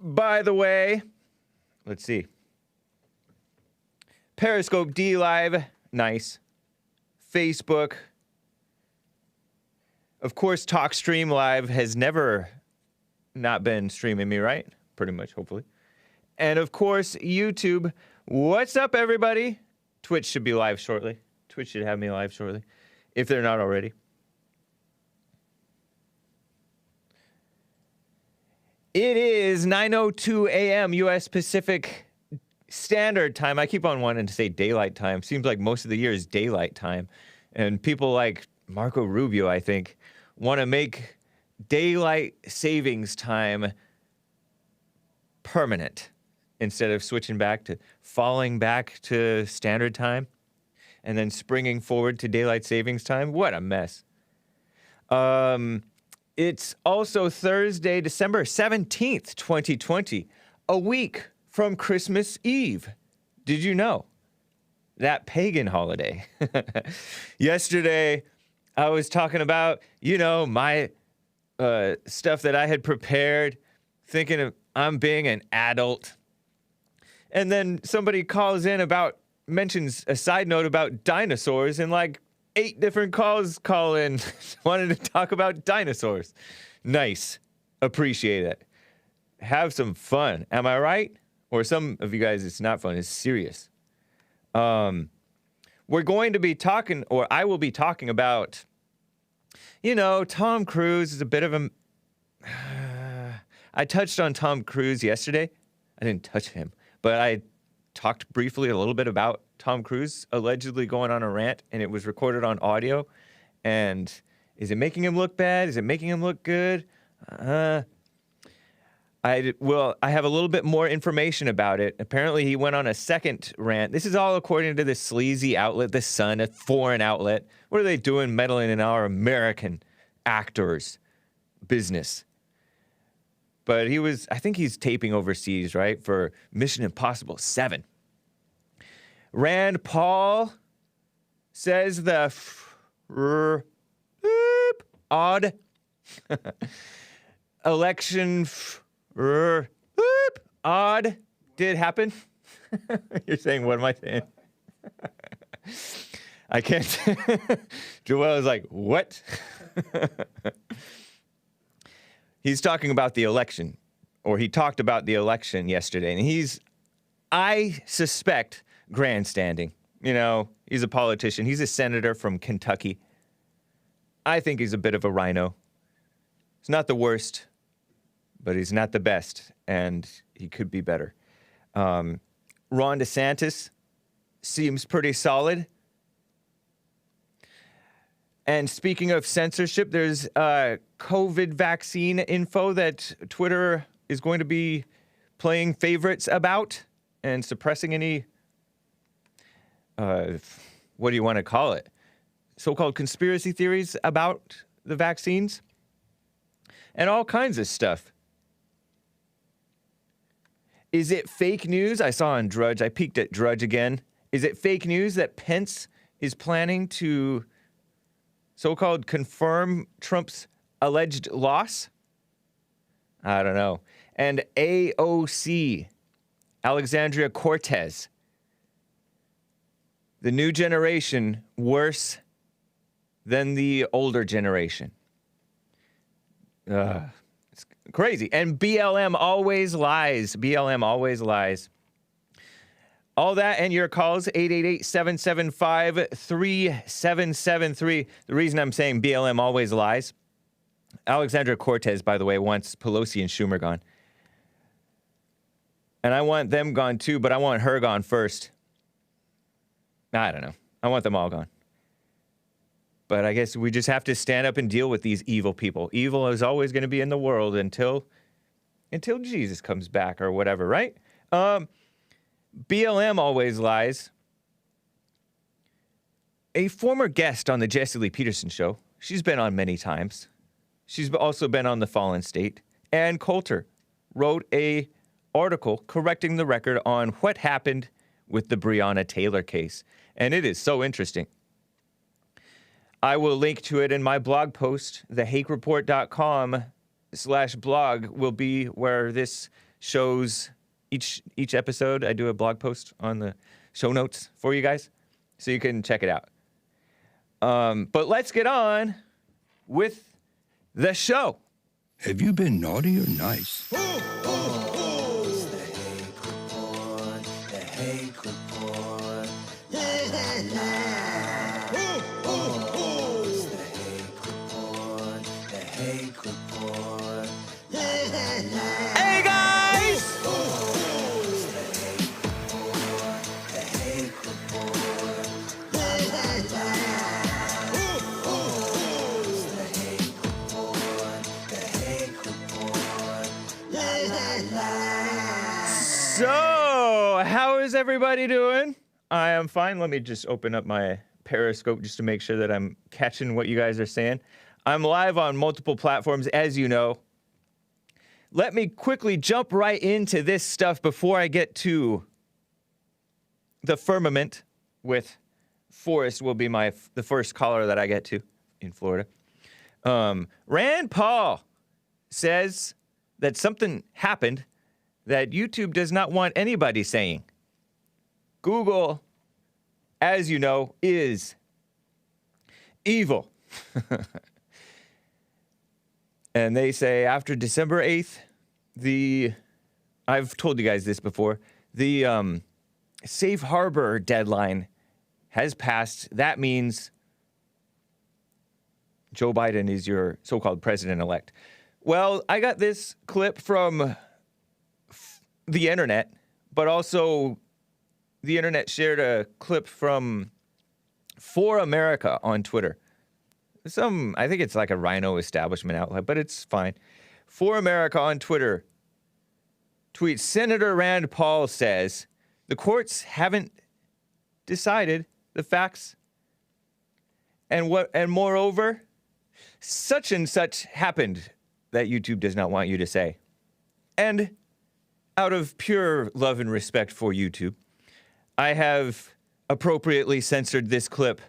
By the way, let's see. Periscope D Live, nice. Facebook. Of course, TalkStream Live has never not been streaming me, right? Pretty much, hopefully. And of course, YouTube. What's up, everybody? Twitch should be live shortly. Twitch should have me live shortly, if they're not already. It is 9:02 a.m. U.S. Pacific Standard Time. I keep on wanting to say daylight time. Seems like most of the year is daylight time. And people like Marco Rubio, I think, want to make daylight savings time permanent instead of switching back to falling back to standard time and then springing forward to daylight savings time. What a mess. It's also Thursday, December 17th, 2020, a week from Christmas Eve. Did you know? That pagan holiday. Yesterday, I was talking about, my stuff that I had prepared, thinking of I'm being an adult. And then somebody calls in mentions a side note about dinosaurs, and like 8 different calls call in wanted to talk about dinosaurs. Nice. Appreciate it. Have some fun. Am I right? Or some of you guys, it's not fun. It's serious. We're going to be talking, or I will be talking about, Tom Cruise is a bit of a... I touched on Tom Cruise yesterday. I didn't touch him, but I talked briefly a little bit about Tom Cruise allegedly going on a rant, and it was recorded on audio. And is it making him look bad? Is it making him look good? I have a little bit more information about it. Apparently, he went on a second rant. This is all according to the sleazy outlet, The Sun, a foreign outlet. What are they doing meddling in our American actors' business? But I think he's taping overseas, right, for Mission Impossible 7. Rand Paul says the odd election odd did happen. You're saying, what am I saying? I can't. Joel is like, what? He's talking about the election, or he talked about the election yesterday, and I suspect, grandstanding. He's a politician. He's a senator from Kentucky. I think he's a bit of a rhino. He's not the worst, but he's not the best, and he could be better. Ron DeSantis seems pretty solid. And speaking of censorship, there's COVID vaccine info that Twitter is going to be playing favorites about and suppressing any, what do you want to call it? So-called conspiracy theories about the vaccines and all kinds of stuff. Is it fake news? I saw on Drudge, I peeked at Drudge again. Is it fake news that Pence is planning to so-called confirm Trump's alleged loss? I don't know. And AOC, Alexandria Cortez, the new generation worse than the older generation. It's crazy. And BLM always lies. BLM always lies. All that and your calls, 888-775-3773. The reason I'm saying BLM always lies, Alexandria Cortez, by the way, wants Pelosi and Schumer gone. And I want them gone too, but I want her gone first. I don't know. I want them all gone. But I guess we just have to stand up and deal with these evil people. Evil is always going to be in the world until Jesus comes back or whatever, right? BLM always lies. A former guest on the Jesse Lee Peterson show, she's been on many times. She's also been on The Fallen State. Ann Coulter wrote a article correcting the record on what happened with the Breonna Taylor case. And it is so interesting. I will link to it in my blog post. The HakeReport.com/blog will be where this shows each episode. I do a blog post on the show notes for you guys, so you can check it out. But let's get on with the show. Have you been naughty or nice? It's the Hake Report, the Hake Report. La, la, la. It's the Hake Report, the Hake Report. La, la, la. Hey guys! It's the Hake Report, the Hake Report. La, la, la. It's the Hake Report, the Hake Report. La, la, la. So, how is everybody doing? I am fine. Let me just open up my Periscope just to make sure that I'm catching what you guys are saying. I'm live on multiple platforms, as you know. Let me quickly jump right into this stuff before I get to the firmament with Forrest will be the first caller that I get to in Florida. Rand Paul says that something happened that YouTube does not want anybody saying. Google, as you know, is evil. And they say after December 8th, I've told you guys this before, the safe harbor deadline has passed. That means Joe Biden is your so-called president-elect. Well, I got this clip from the internet, but also the internet shared a clip from For America on Twitter. I think it's like a Rhino establishment outlet, but it's fine. For America on Twitter tweets, Senator Rand Paul says, the courts haven't decided the facts, and moreover, such and such happened that YouTube does not want you to say. And out of pure love and respect for YouTube, I have appropriately censored this clip,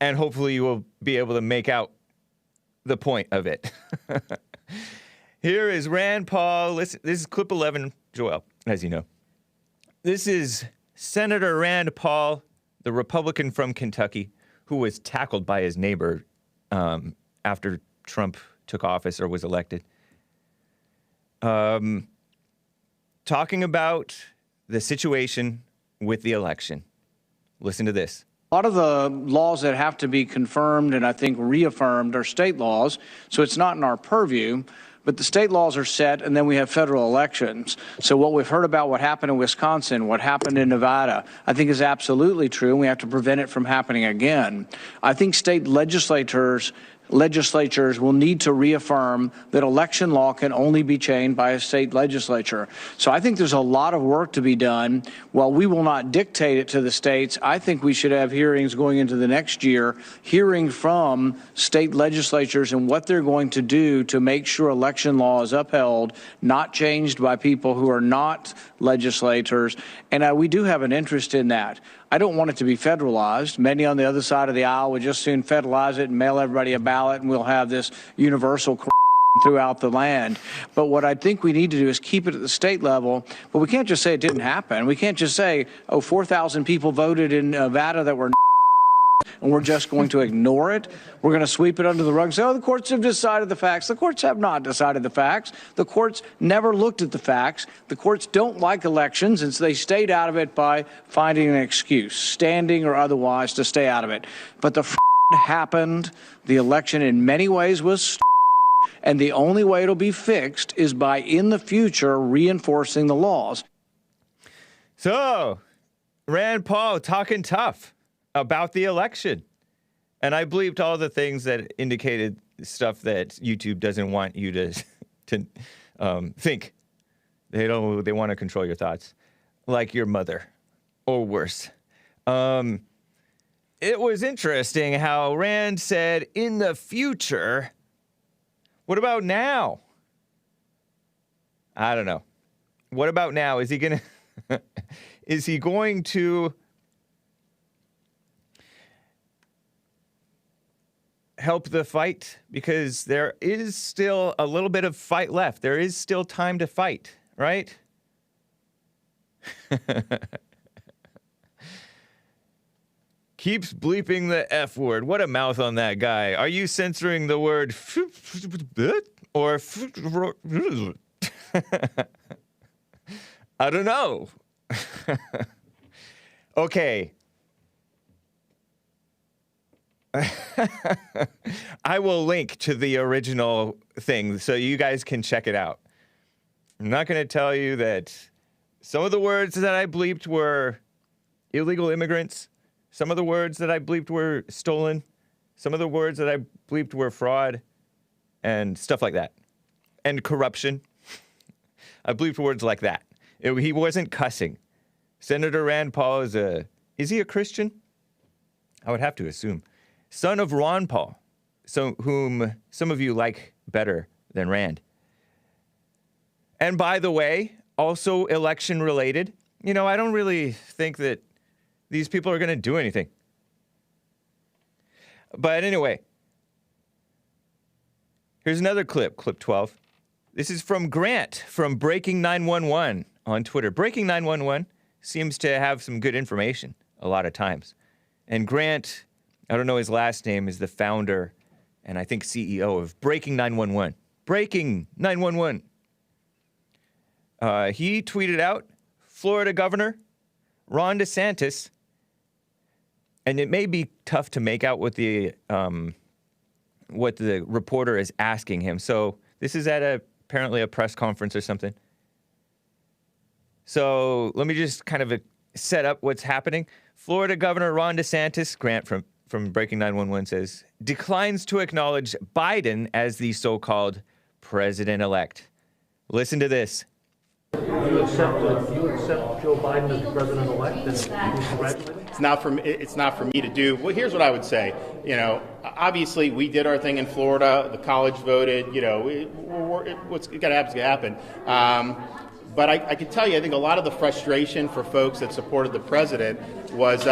and hopefully you will be able to make out the point of it. Here is Rand Paul. Listen, this is clip 11, Joel, as you know. This is Senator Rand Paul, the Republican from Kentucky, who was tackled by his neighbor after Trump took office or was elected. Talking about the situation with the election. Listen to this. A lot of the laws that have to be confirmed and I think reaffirmed are state laws, so it's not in our purview. But the state laws are set, and then we have federal elections. So what we've heard about what happened in Wisconsin, what happened in Nevada, I think is absolutely true, and we have to prevent it from happening again. I think state legislatures will need to reaffirm that election law can only be changed by a state legislature. So I think there's a lot of work to be done. While we will not dictate it to the states, I think we should have hearings going into the next year, hearing from state legislatures and what they're going to do to make sure election law is upheld, not changed by people who are not legislators. And we do have an interest in that. I don't want it to be federalized. Many on the other side of the aisle would just soon federalize it and mail everybody a ballot, and we'll have this universal throughout the land. But what I think we need to do is keep it at the state level. But we can't just say it didn't happen. We can't just say, 4,000 people voted in Nevada that were and we're just going to ignore it. We're going to sweep it under the rug and say, the courts have decided the facts. The courts have not decided the facts. The courts never looked at the facts. The courts don't like elections, and so they stayed out of it by finding an excuse, standing or otherwise, to stay out of it. But the happened. The election in many ways was and the only way it'll be fixed is by, in the future, reinforcing the laws. So, Rand Paul talking tough about the election. And I bleeped all the things that indicated stuff that YouTube doesn't want you to think. They want to control your thoughts, like your mother, or worse. It was interesting how Rand said, in the future. What about now? I don't know. What about now? Is he going to help the fight? Because there is still a little bit of fight left. There is still time to fight. right? Keeps bleeping the F word. What a mouth on that guy. Are you censoring the word or I don't know. Okay. I will link to the original thing so you guys can check it out. I'm not going to tell you that some of the words that I bleeped were illegal immigrants. Some of the words that I bleeped were stolen. Some of the words that I bleeped were fraud and stuff like that. And corruption. I bleeped words like that. He wasn't cussing. Senator Rand Paul is he a Christian? I would have to assume. Son of Ron Paul, whom some of you like better than Rand. And by the way, also election related, I don't really think that these people are going to do anything. But anyway, here's another clip 12. This is from Grant from Breaking 911 on Twitter. Breaking 911 seems to have some good information a lot of times. And Grant, I don't know his last name, is the founder and I think CEO of Breaking 911. Breaking 911. He tweeted out, Florida Governor Ron DeSantis, and it may be tough to make out what the reporter is asking him. So this is at apparently a press conference or something. So let me just kind of set up what's happening. Florida Governor Ron DeSantis, Grant from Breaking 911 says, declines to acknowledge Biden as the so-called president-elect. Listen to this. You accept Joe Biden as the president-elect, and you congratulate him? It's not for me to do. Well, here's what I would say. Obviously we did our thing in Florida. The college voted. What's going to happen is going to happen. But I can tell you, I think a lot of the frustration for folks that supported the president was,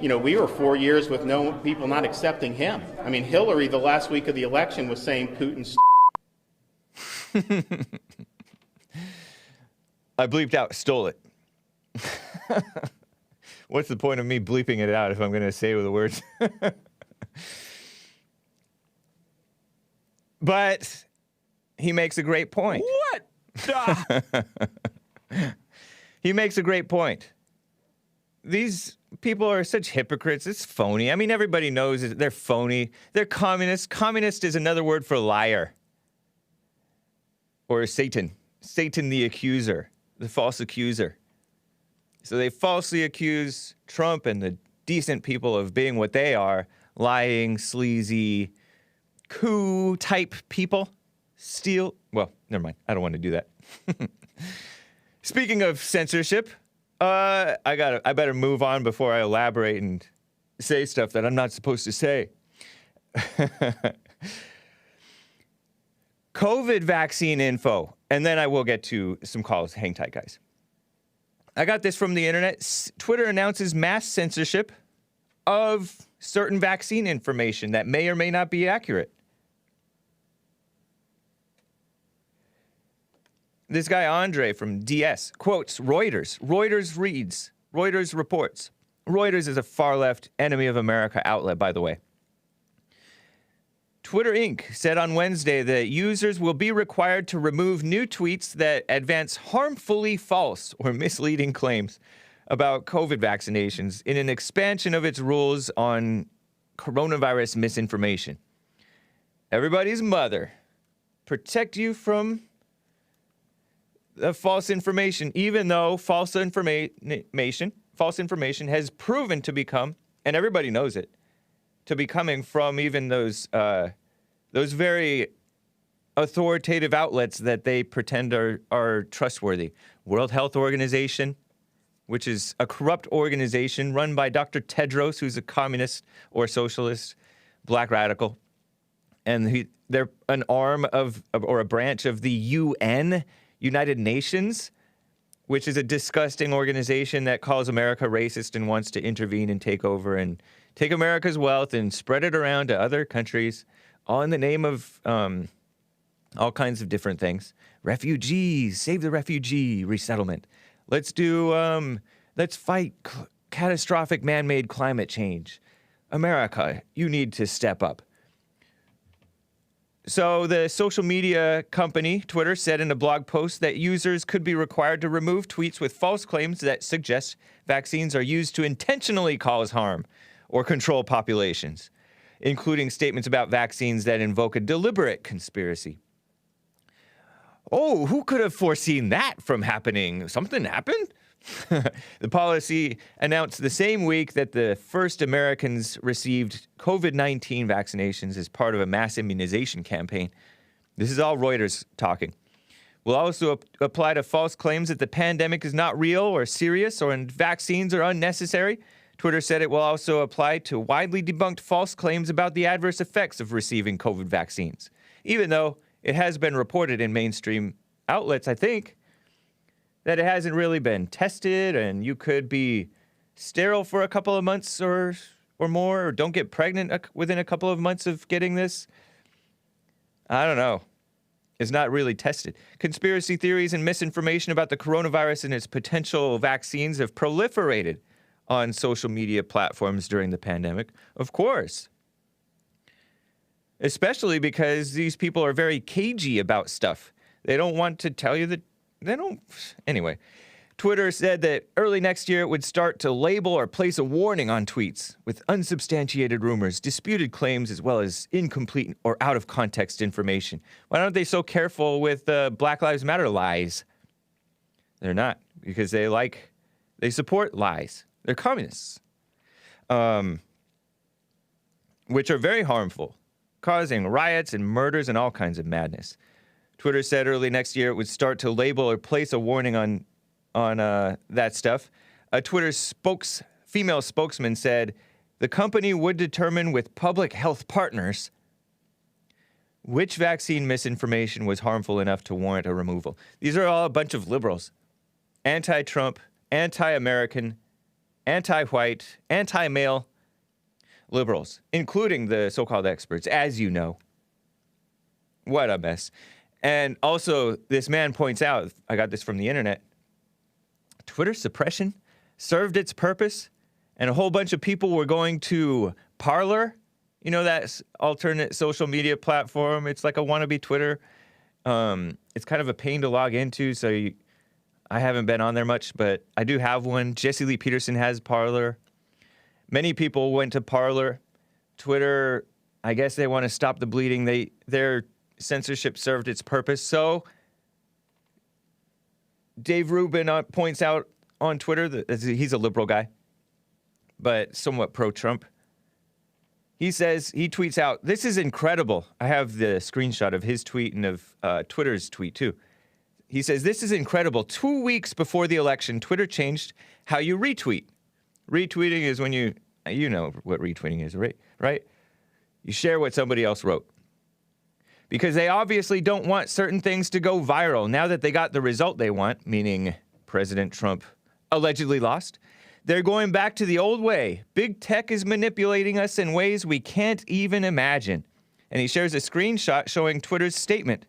we were 4 years with no people not accepting him. I mean, Hillary, the last week of the election, was saying Putin's. I bleeped out, stole it. What's the point of me bleeping it out if I'm going to say the words? But he makes a great point. What? He makes a great point. These people are such hypocrites. It's phony. I mean, everybody knows they're phony. They're communists. Communist is another word for liar. Or Satan. Satan the accuser. The false accuser. So they falsely accuse Trump and the decent people of being what they are, lying, sleazy, coup-type people. Well, never mind. I don't want to do that. Speaking of censorship, I better move on before I elaborate and say stuff that I'm not supposed to say. COVID vaccine info, and then I will get to some calls. Hang tight, guys. I got this from the internet. Twitter announces mass censorship of certain vaccine information that may or may not be accurate. This guy, Andre from DS, quotes Reuters. Reuters reports. Reuters is a far-left enemy of America outlet, by the way. Twitter Inc. said on Wednesday that users will be required to remove new tweets that advance harmfully false or misleading claims about COVID vaccinations in an expansion of its rules on coronavirus misinformation. Everybody's mother. Protect you from the false information, even though false information has proven to become, and everybody knows it, to be coming from even those very authoritative outlets that they pretend are trustworthy. World Health Organization, which is a corrupt organization run by Dr. Tedros, who's a communist or socialist, black radical. And they're an arm of, or a branch of the UN, United Nations, which is a disgusting organization that calls America racist and wants to intervene and take over and take America's wealth and spread it around to other countries, all in the name of all kinds of different things, refugees, save the refugee resettlement. Let's fight catastrophic man-made climate change. America, you need to step up. So the social media company, Twitter, said in a blog post that users could be required to remove tweets with false claims that suggest vaccines are used to intentionally cause harm or control populations, including statements about vaccines that invoke a deliberate conspiracy. Oh, who could have foreseen that from happening? Something happened? The policy announced the same week that the first Americans received COVID-19 vaccinations as part of a mass immunization campaign. This is all Reuters talking. Will also apply to false claims that the pandemic is not real or serious or vaccines are unnecessary. Twitter said it will also apply to widely debunked false claims about the adverse effects of receiving COVID vaccines, even though it has been reported in mainstream outlets, I think, that it hasn't really been tested and you could be sterile for a couple of months or more, or don't get pregnant within a couple of months of getting this. I don't know. It's not really tested. Conspiracy theories and misinformation about the coronavirus and its potential vaccines have proliferated on social media platforms during the pandemic. Of course. Especially because these people are very cagey about stuff. They don't want to tell you that Anyway, Twitter said that early next year it would start to label or place a warning on tweets with unsubstantiated rumors, disputed claims, as well as incomplete or out of context information. Why aren't they so careful with Black Lives Matter lies? They're not, because they support lies. They're communists, which are very harmful, causing riots and murders and all kinds of madness. Twitter said early next year it would start to label or place a warning on that stuff. A Twitter female spokesman said the company would determine with public health partners which vaccine misinformation was harmful enough to warrant a removal. These are all a bunch of liberals. Anti-Trump, anti-American, anti-white, anti-male liberals, including the so-called experts, as you know. What a mess. And also, this man points out, I got this from the internet, Twitter suppression served its purpose, and a whole bunch of people were going to Parler, you know, that alternate social media platform. It's like a wannabe Twitter. It's kind of a pain to log into, so I haven't been on there much, but I do have one. Jesse Lee Peterson has Parler. Many people went to Parler. Twitter, I guess they want to stop the bleeding. Their censorship served its purpose. So Dave Rubin points out on Twitter that he's a liberal guy, but somewhat pro-Trump. He tweets out, "This is incredible." I have the screenshot of his tweet and of Twitter's tweet too. He says, "This is incredible. 2 weeks before the election, Twitter changed how you retweet." Retweeting is when you know what retweeting is, right? You share what somebody else wrote. Because they obviously don't want certain things to go viral. Now that they got the result they want, meaning President Trump allegedly lost, they're going back to the old way. Big tech is manipulating us in ways we can't even imagine. And he shares a screenshot showing Twitter's statement.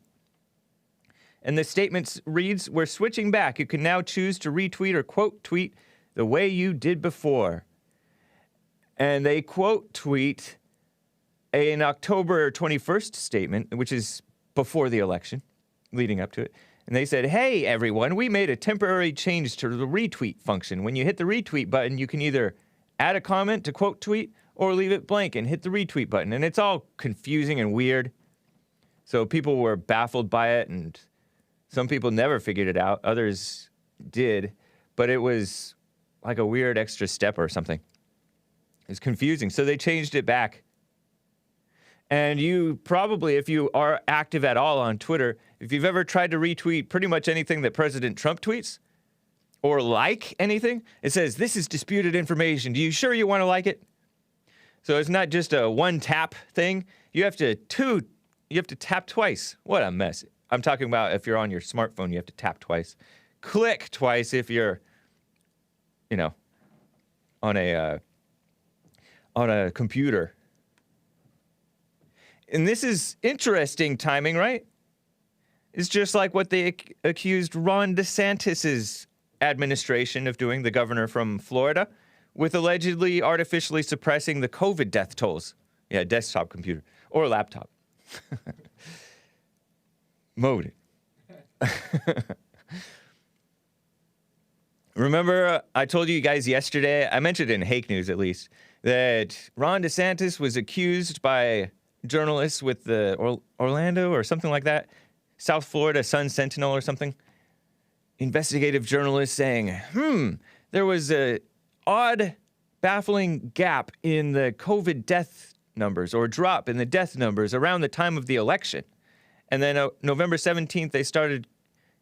And the statement reads, "We're switching back. You can now choose to retweet or quote tweet the way you did before." And they quote tweet an October 21st statement, which is before the election, leading up to it. And they said, "Hey, everyone, we made a temporary change to the retweet function. When you hit the retweet button, you can either add a comment to quote tweet or leave it blank and hit the retweet button." And it's all confusing and weird. So people were baffled by it, and some people never figured it out. Others did. But it was like a weird extra step or something. It's confusing. So they changed it back. And you probably, if you are active at all on Twitter, if you've ever tried to retweet pretty much anything that President Trump tweets, or like anything, it says, "This is disputed information. Do you sure you want to like it?" So it's not just a one tap thing. You have to tap twice. What a mess. I'm talking about if you're on your smartphone, you have to tap twice. Click twice if you're, on a computer. And this is interesting timing, right? It's just like what they accused Ron DeSantis's administration of doing, the governor from Florida, with allegedly artificially suppressing the COVID death tolls. Yeah, desktop computer or laptop. Mode it. Remember, I told you guys yesterday, I mentioned it in Hake News at least, that Ron DeSantis was accused by journalists with the Orlando or something like that, South Florida Sun Sentinel or something, investigative journalists saying, there was a odd, baffling gap in the COVID death numbers or drop in the death numbers around the time of the election. And then November 17th, they started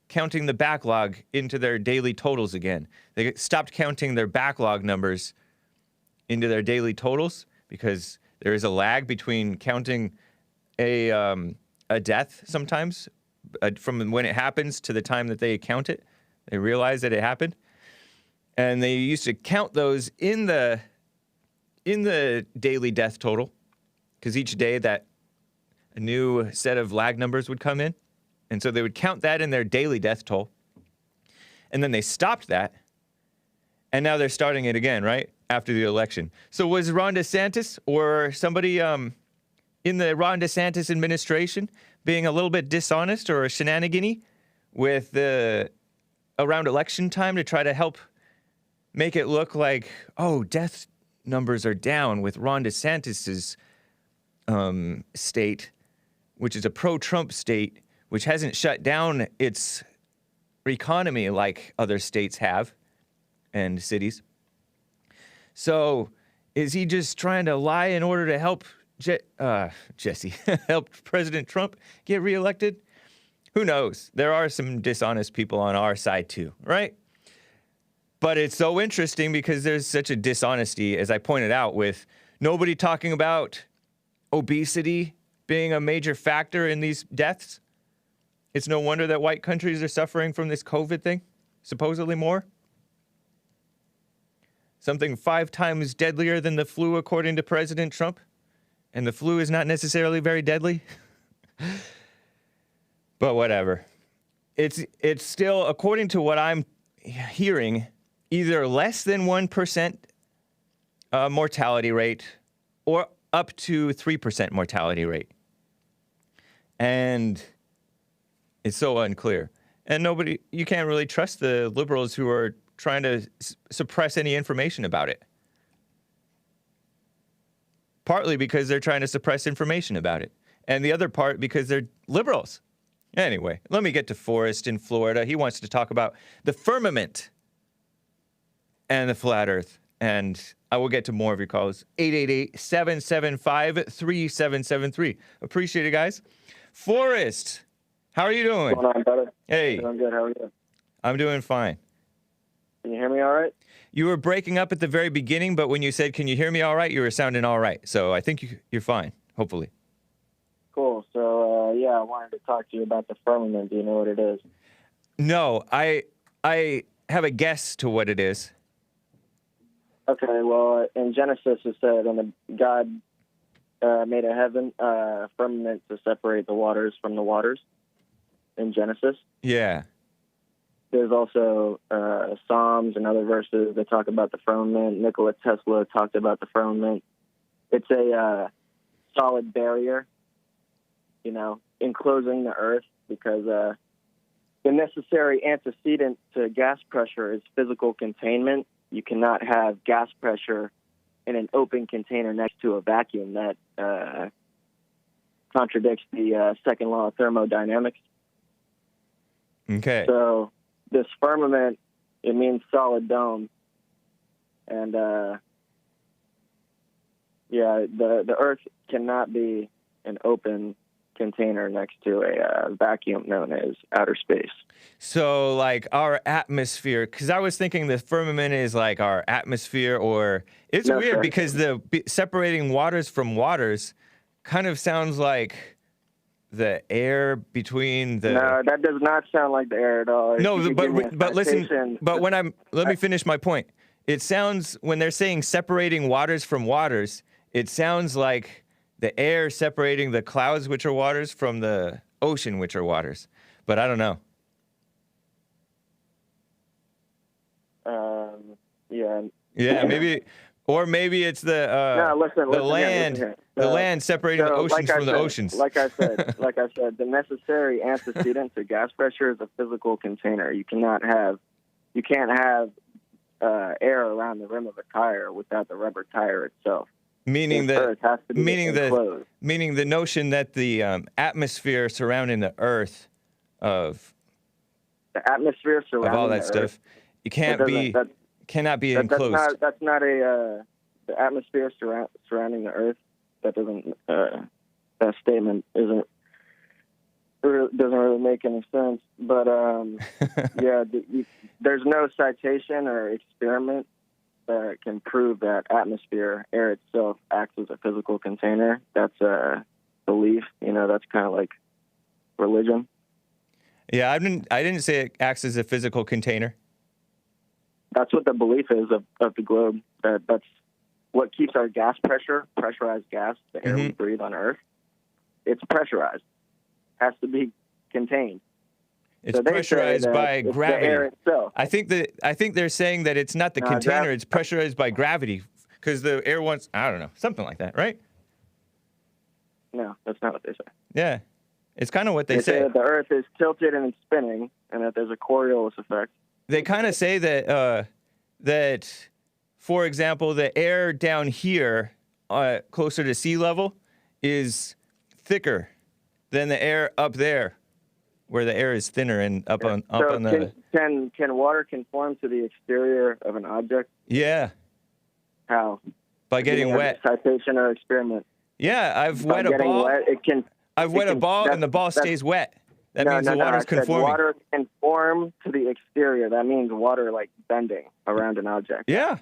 counting the backlog into their daily totals again. They stopped counting their backlog numbers into their daily totals because there is a lag between counting a death sometimes from when it happens to the time that they count it. They realize that it happened. And they used to count those in the daily death total because each day that a new set of lag numbers would come in. And so they would count that in their daily death toll. And then they stopped that. And now they're starting it again, right? After the election. So was Ron DeSantis or somebody in the Ron DeSantis administration being a little bit dishonest or a shenanigan-y with around election time to try to help make it look like, oh, death numbers are down with Ron DeSantis's state, which is a pro-Trump state, which hasn't shut down its economy like other states have and cities. So is he just trying to lie in order to help Jesse, help President Trump get reelected? Who knows? There are some dishonest people on our side too, right? But it's so interesting because there's such a dishonesty, as I pointed out, with nobody talking about obesity being a major factor in these deaths. It's no wonder that white countries are suffering from this COVID thing, supposedly more. Something 5 times deadlier than the flu, according to President Trump. And the flu is not necessarily very deadly. But whatever. It's still, according to what I'm hearing, either less than 1% mortality rate or up to 3% mortality rate. And it's so unclear. And you can't really trust the liberals who are trying to suppress any information about it. Partly because they're trying to suppress information about it. And the other part because they're liberals. Anyway, let me get to Forrest in Florida. He wants to talk about the firmament and the flat earth. And I will get to more of your calls. 888-775-3773. Appreciate it, guys. Forrest, how are you doing? What's going on, brother? Hey. I'm good. How are you? I'm doing fine. Can you hear me all right? You were breaking up at the very beginning, but when you said, can you hear me all right, you were sounding all right. So I think you're fine, hopefully. Cool. So, I wanted to talk to you about the firmament. Do you know what it is? No, I have a guess to what it is. Okay, well, in Genesis it said, and God made a heaven, firmament to separate the waters from the waters in Genesis. Yeah. There's also Psalms and other verses that talk about the firmament. Nikola Tesla talked about the firmament. It's a solid barrier, enclosing the earth, because the necessary antecedent to gas pressure is physical containment. You cannot have gas pressure in an open container next to a vacuum. That contradicts the second law of thermodynamics. Okay. So this firmament, it means solid dome. And, the earth cannot be an open container next to a vacuum known as outer space. So, like, our atmosphere, because I was thinking the firmament is like our atmosphere, or it's weird sir. because separating waters from waters kind of sounds like the air between the... No, that does not sound like the air at all. No, but listen, but let me finish my point. It sounds, when they're saying separating waters from waters, it sounds like the air separating the clouds, which are waters, from the ocean, which are waters. but I don't know. Yeah. Yeah, maybe, or maybe it's the land, here. the land separating the oceans from the oceans. Like I said, the necessary antecedent to gas pressure is a physical container. You can't have air around the rim of a tire without the rubber tire itself. Meaning the earth has to be enclosed. Meaning the notion that the atmosphere surrounding the Earth of the atmosphere surrounding all that the stuff, earth, it cannot be enclosed. That's not the atmosphere surrounding the Earth. That doesn't. That statement doesn't really make any sense. But yeah, there's no citation or experiment that can prove that air itself acts as a physical container. That's a belief. That's kind of like religion. Yeah, I didn't say it acts as a physical container. That's what the belief is of the globe. That's what keeps our pressurized gas, the air we breathe on Earth. It's pressurized. Has to be contained. It's pressurized by gravity. The air itself. I think they're saying that it's not the container; it's pressurized by gravity because the air wants. I don't know, something like that, right? No, that's not what they say. Yeah, it's kind of what they say. That the Earth is tilted and it's spinning, and that there's a Coriolis effect. They kind of say that, for example, the air down here, closer to sea level, is thicker than the air up there, where the air is thinner and up on the. Can water conform to the exterior of an object? Yeah. How? By getting wet. Citation or experiment? Yeah, I've wet a ball. I've wet a ball and the ball stays wet. That means the water's conforming. Water conform to the exterior. That means water like bending around an object. Yeah.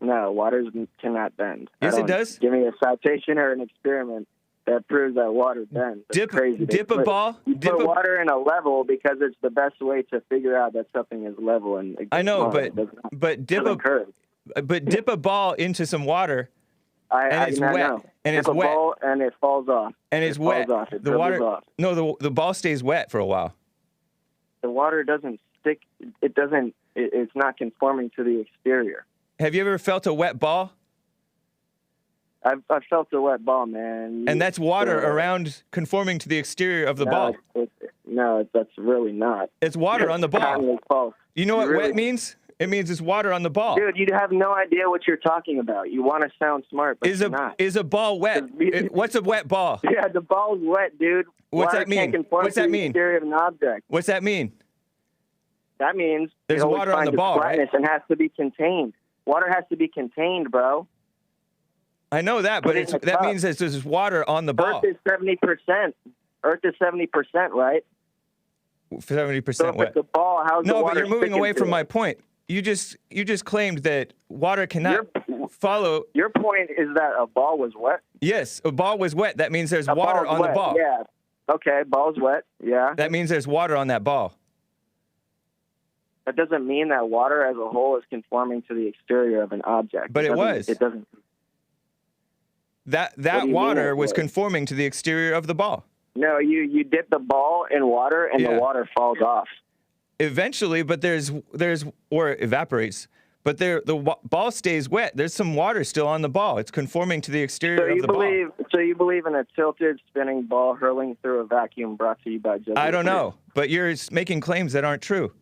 No, water cannot bend. Yes, it does. Give me a citation or an experiment that proves that water bends. That's crazy. Dip a ball. You put water in a level because it's the best way to figure out that something is level. And I know, but dip a ball into some water. And it's wet. And it's wet. Ball and it falls off. And it's wet. The water. No, the ball stays wet for a while. The water doesn't stick. It doesn't. It's not conforming to the exterior. Have you ever felt a wet ball? I've felt a wet ball, man. And that's water around conforming to the exterior of the ball. No, that's really not. It's water on the ball. You know what wet means? It means it's water on the ball. Dude, you have no idea what you're talking about. You want to sound smart, but you're not. Is a ball wet? What's a wet ball? Yeah, the ball's wet, dude. What's that mean? What's that mean? The exterior of an object. What's that mean? That means there's water on the ball, right? And has to be contained. Water has to be contained, bro. I know that, but that means there's water on the ball. Earth is 70%. Earth is 70%, right? 70% wet. The ball, how's the water? No, but you're moving away from my point. You just claimed that water cannot follow. Your point is that a ball was wet? Yes, a ball was wet. That means there's water on the ball. Yeah. Okay, ball's wet. Yeah. That means there's water on that ball. That doesn't mean that water as a whole is conforming to the exterior of an object. But it was. It doesn't. That water was conforming to the exterior of the ball. No, you dip the ball in water and the water falls off. Eventually, but or it evaporates. But the ball stays wet. There's some water still on the ball. It's conforming to the exterior of the ball. So you believe in a tilted, spinning ball hurling through a vacuum brought to you by Joseph? I don't know, but you're making claims that aren't true.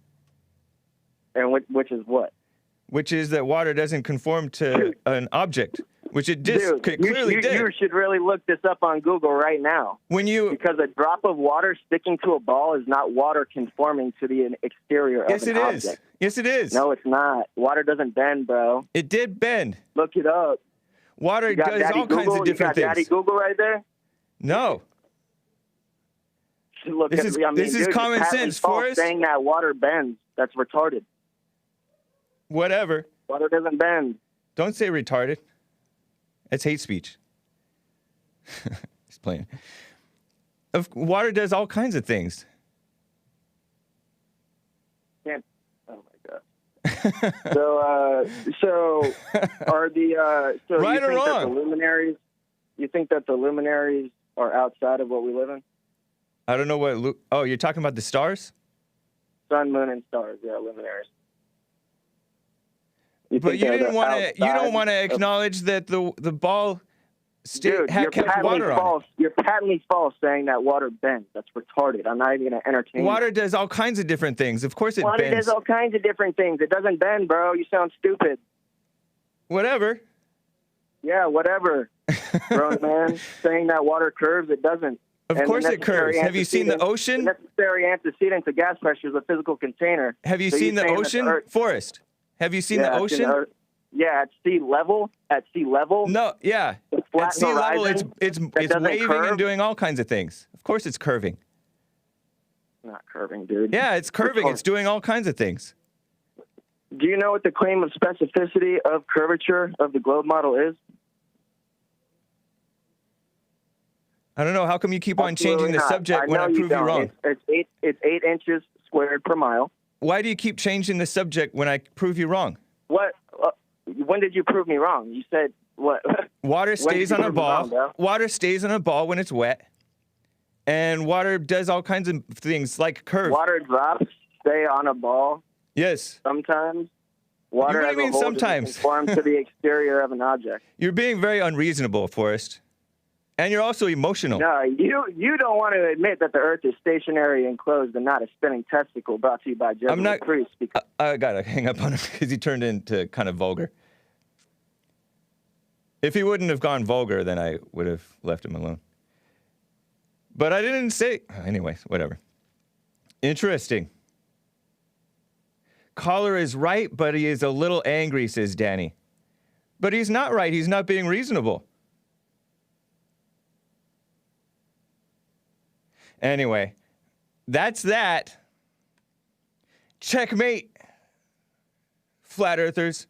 And which is what? Which is that water doesn't conform to an object, which it clearly did. You should really look this up on Google right now. Because a drop of water sticking to a ball is not water conforming to the exterior of an object. Yes, it is. No, it's not. Water doesn't bend, bro. It did bend. Look it up. Water does all kinds of different things. You got Daddy Google right there? No. This is common sense, Forrest. Saying that water bends, that's retarded. Whatever. Water doesn't bend. Don't say retarded. It's hate speech. He's playing. Water does all kinds of things. Oh my god. So are the right or wrong? You think that the luminaries are outside of what we live in? I don't know what. Oh, you're talking about the stars? Sun, moon, and stars. Yeah, luminaries. But you didn't want to. You don't want to acknowledge that the ball Dude, you're kept patently water false. on it. You're patently false saying that water bends. That's retarded. I'm not even going to entertain Water that. does all kinds of different things. Of course it Water bends. does all kinds of different things. It doesn't bend, bro. You sound stupid. Whatever. Yeah, whatever. Grown man saying that water curves, it doesn't. Of And course the it curves. necessary Have you seen the antecedent- ocean? The necessary antecedent to gas pressure is a physical container. Have you So seen you're the saying that ocean, Earth- Forrest? Have you seen the Yeah, I've seen ocean? the Earth. Yeah, at sea level. At sea level. No, yeah. The flat At sea level, horizon it's doesn't waving curve? and doing all kinds of things. Of course it's curving. Not curving, dude. Yeah, it's curving. It's doing all kinds of things. Do you know what the claim of specificity of curvature of the globe model is? I don't know. How come you keep on Absolutely changing the not. subject when know I prove you don't. wrong? It's 8 inches squared per mile. Why do you keep changing the subject when I prove you wrong? What? When did you prove me wrong? You said what? Water When stays did you on a prove me ball. wrong, bro? Water stays on a ball when it's wet. And water does all kinds of things like curve. Water drops stay on a ball Yes. sometimes. Water What do you as a mean whole sometimes? doesn't conform to the exterior of an object. You're being very unreasonable, Forrest. And you're also emotional. No, you don't want to admit that the Earth is stationary and closed and not a spinning testicle brought to you by Jesuit I'm not. priests. Because I gotta hang up on him because he turned into kind of vulgar. If he wouldn't have gone vulgar, then I would have left him alone. But I didn't say. Anyways, whatever. Interesting. Caller is right, but he is a little angry, says Danny. But he's not right. He's not being reasonable. Anyway, that's that. Checkmate, flat earthers.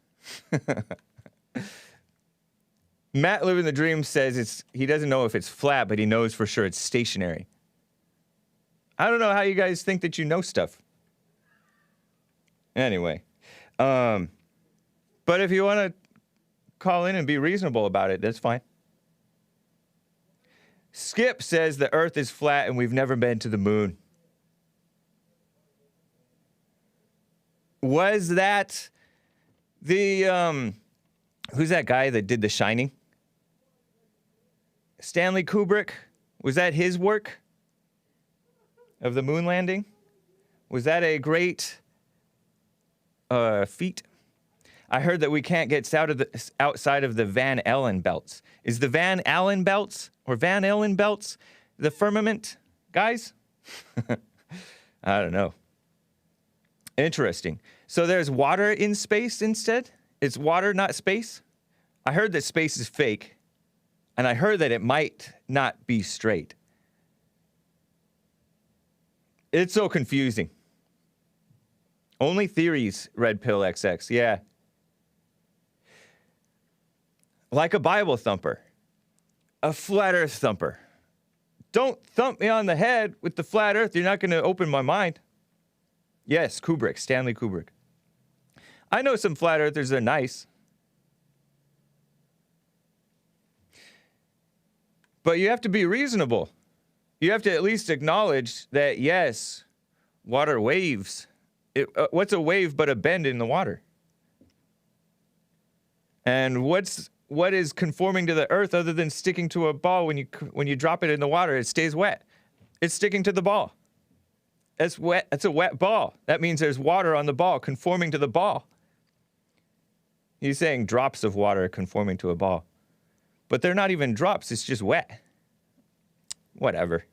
Matt Living the Dream says he doesn't know if it's flat, but he knows for sure it's stationary. I don't know how you guys think that you know stuff. Anyway, but if you want to call in and be reasonable about it, that's fine. Skip says the Earth is flat and we've never been to the moon. Was that the, who's that guy that did The Shining? Stanley Kubrick? Was that his work of the moon landing? Was that a great feat? I heard that we can't get outside of the Van Allen belts. Is the Van Allen belts or Van Allen belts the firmament, guys? I don't know. Interesting. So there's water in space instead? It's water, not space? I heard that space is fake, and I heard that it might not be straight. It's so confusing. Only theories, Red Pill XX. Yeah. Like a Bible thumper. A flat earth thumper. Don't thump me on the head with the flat earth. You're not going to open my mind. Yes, Kubrick, Stanley Kubrick. I know some flat earthers are nice. But you have to be reasonable. You have to at least acknowledge that, yes, water waves. What's a wave but a bend in the water? And what is conforming to the earth other than sticking to a ball when you drop it in the water? It stays wet. It's sticking to the ball. It's wet. It's a wet ball. That means there's water on the ball conforming to the ball. He's saying drops of water conforming to a ball. But they're not even drops. It's just wet. Whatever.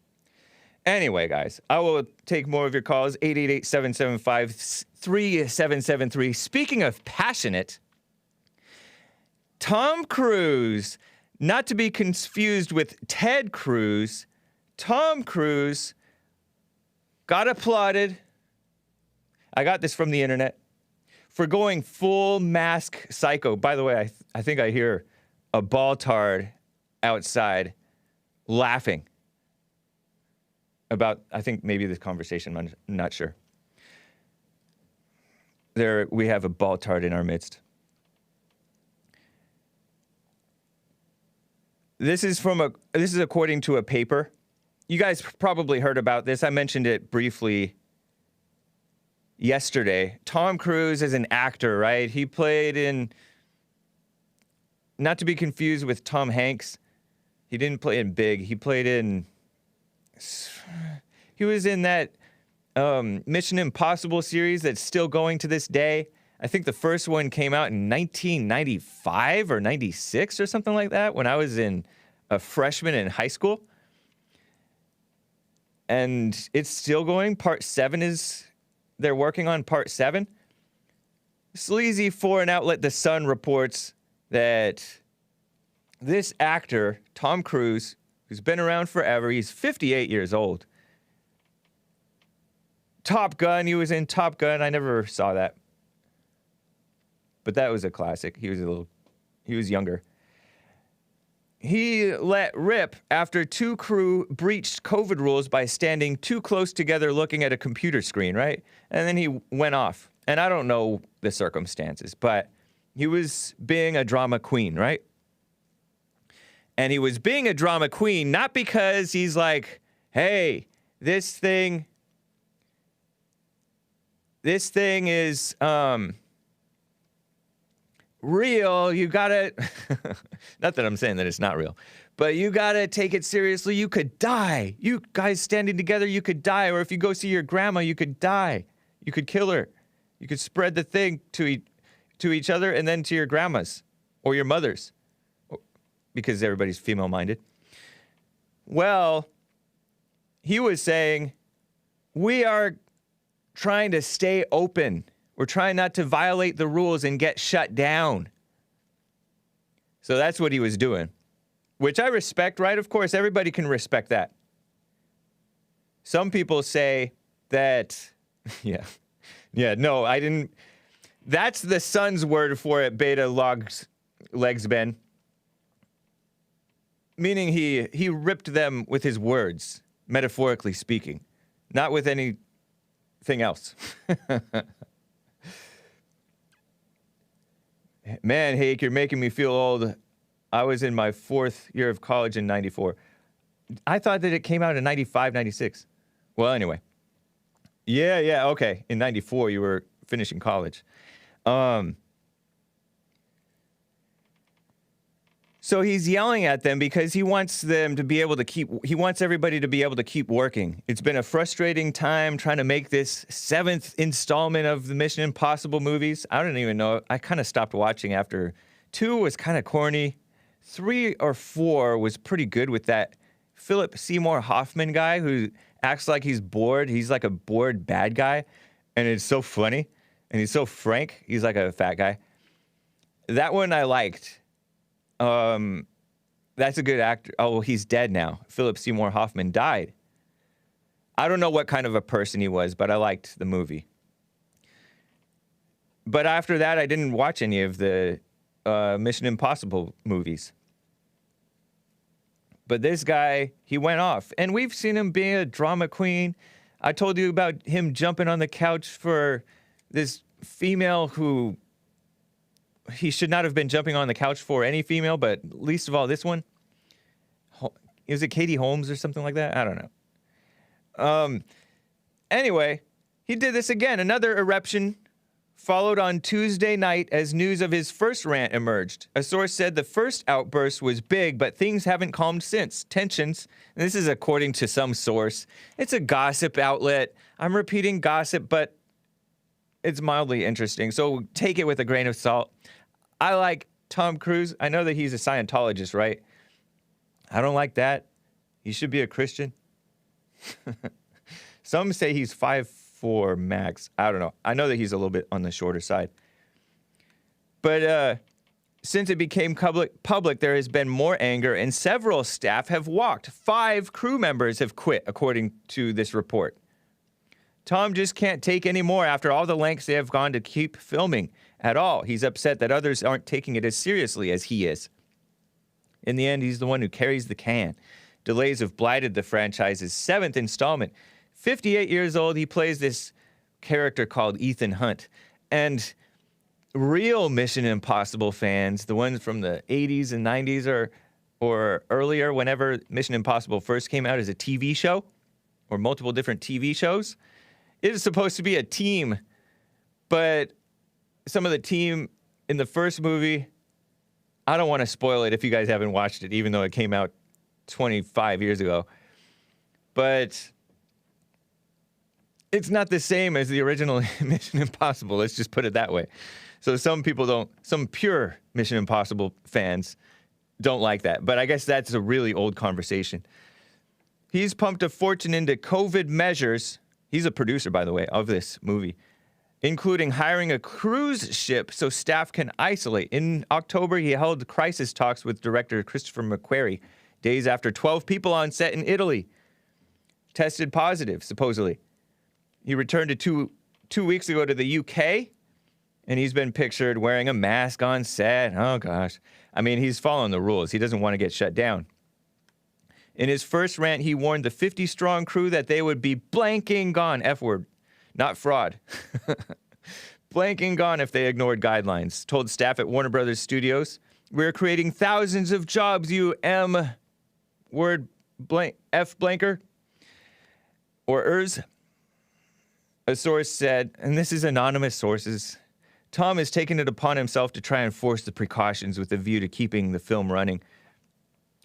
Anyway, guys, I will take more of your calls. 888-775-3773. Speaking of passionate, Tom Cruise, not to be confused with Ted Cruz, Tom Cruise got applauded. I got this from the internet for going full mask psycho. By the way, I think I hear a Balltard outside laughing about, I think maybe this conversation, I'm not sure. There, we have a Balltard in our midst. This is according to a paper you guys probably heard about this. I mentioned it briefly yesterday. Tom Cruise is an actor, right? He played in, not to be confused with Tom Hanks. He didn't play in Big. He played in, he was in that Mission Impossible series that's still going to this day. I think the first one came out in 1995 or 96 or something like that when I was a freshman in high school. And it's still going. Part 7 they're working on part 7. Sleazy foreign outlet The Sun reports that this actor, Tom Cruise, who's been around forever, he's 58 years old. Top Gun, he was in Top Gun. I never saw that. But that was a classic. He was younger. He let rip after 2 crew breached COVID rules by standing too close together looking at a computer screen, right? And then he went off. And I don't know the circumstances, but he was being a drama queen, right? And he was being a drama queen not because he's like, hey, this thing is real. You gotta, not that I'm saying that it's not real, but you gotta take it seriously. You could die. You guys standing together, you could die. Or if you go see your grandma, you could die. You could kill her. You could spread the thing to each other and then to your grandmas or your mothers, because everybody's female-minded. Well, he was saying, we are trying to stay open. We're trying not to violate the rules and get shut down. So that's what he was doing, which I respect, right? Of course, everybody can respect that. Some people say that, no, I didn't. That's the Sun's word for it, beta logs legs Ben. Meaning he ripped them with his words, metaphorically speaking, not with anything else. Man, Hake, you're making me feel old. I was in my 4th year of college in 94. I thought that it came out in 95, 96. Well, anyway. Yeah, okay. In 94, you were finishing college. So he's yelling at them because he wants them to be able to he wants everybody to be able to keep working. It's been a frustrating time trying to make this 7th installment of the Mission Impossible movies. I don't even know. I kind of stopped watching after 2 was kind of corny. 3 or 4 was pretty good with that Philip Seymour Hoffman guy who acts like he's bored. He's like a bored bad guy. And it's so funny. And he's so frank. He's like a fat guy. That one I liked. That's a good actor. Oh, well, he's dead now. Philip Seymour Hoffman died. I don't know what kind of a person he was, but I liked the movie. But after that, I didn't watch any of the Mission Impossible movies. But this guy, he went off. And we've seen him being a drama queen. I told you about him jumping on the couch for this female who he should not have been jumping on the couch for any female, but least of all this one. Is it Katie Holmes or something like that? I don't know. Anyway, he did this again. Another eruption followed on Tuesday night as news of his first rant emerged. A source said the first outburst was big, but things haven't calmed since. Tensions, and this is according to some source. It's a gossip outlet. I'm repeating gossip, but it's mildly interesting, so take it with a grain of salt. I like Tom Cruise. I know that he's a Scientologist, right? I don't like that. He should be a Christian. Some say he's 5'4" max. I don't know. I know that he's a little bit on the shorter side. But since it became public, there has been more anger, and several staff have walked. 5 crew members have quit, according to this report. Tom just can't take any more after all the lengths they have gone to keep filming at all. He's upset that others aren't taking it as seriously as he is. In the end, he's the one who carries the can. Delays have blighted the franchise's 7th installment. 58 years old, he plays this character called Ethan Hunt. And real Mission Impossible fans, the ones from the 80s and 90s, are or earlier, whenever Mission Impossible first came out as a TV show, or multiple different TV shows, it is supposed to be a team, but some of the team in the first movie, I don't want to spoil it if you guys haven't watched it, even though it came out 25 years ago, but it's not the same as the original Mission Impossible. Let's just put it that way. So some pure Mission Impossible fans don't like that. But I guess that's a really old conversation. He's pumped a fortune into COVID measures. He's a producer, by the way, of this movie, including hiring a cruise ship so staff can isolate. In October, he held crisis talks with director Christopher McQuarrie, days after 12 people on set in Italy tested positive, supposedly. He returned two weeks ago to the UK, and he's been pictured wearing a mask on set. Oh, gosh. I mean, he's following the rules. He doesn't want to get shut down. In his first rant, he warned the 50-strong crew that they would be blanking gone, F-word, not fraud, blanking gone if they ignored guidelines. Told staff at Warner Brothers Studios, "We're creating thousands of jobs, you M-word blank, F-blanker, or ERS." A source said, and this is anonymous sources, Tom has taken it upon himself to try and enforce the precautions with a view to keeping the film running.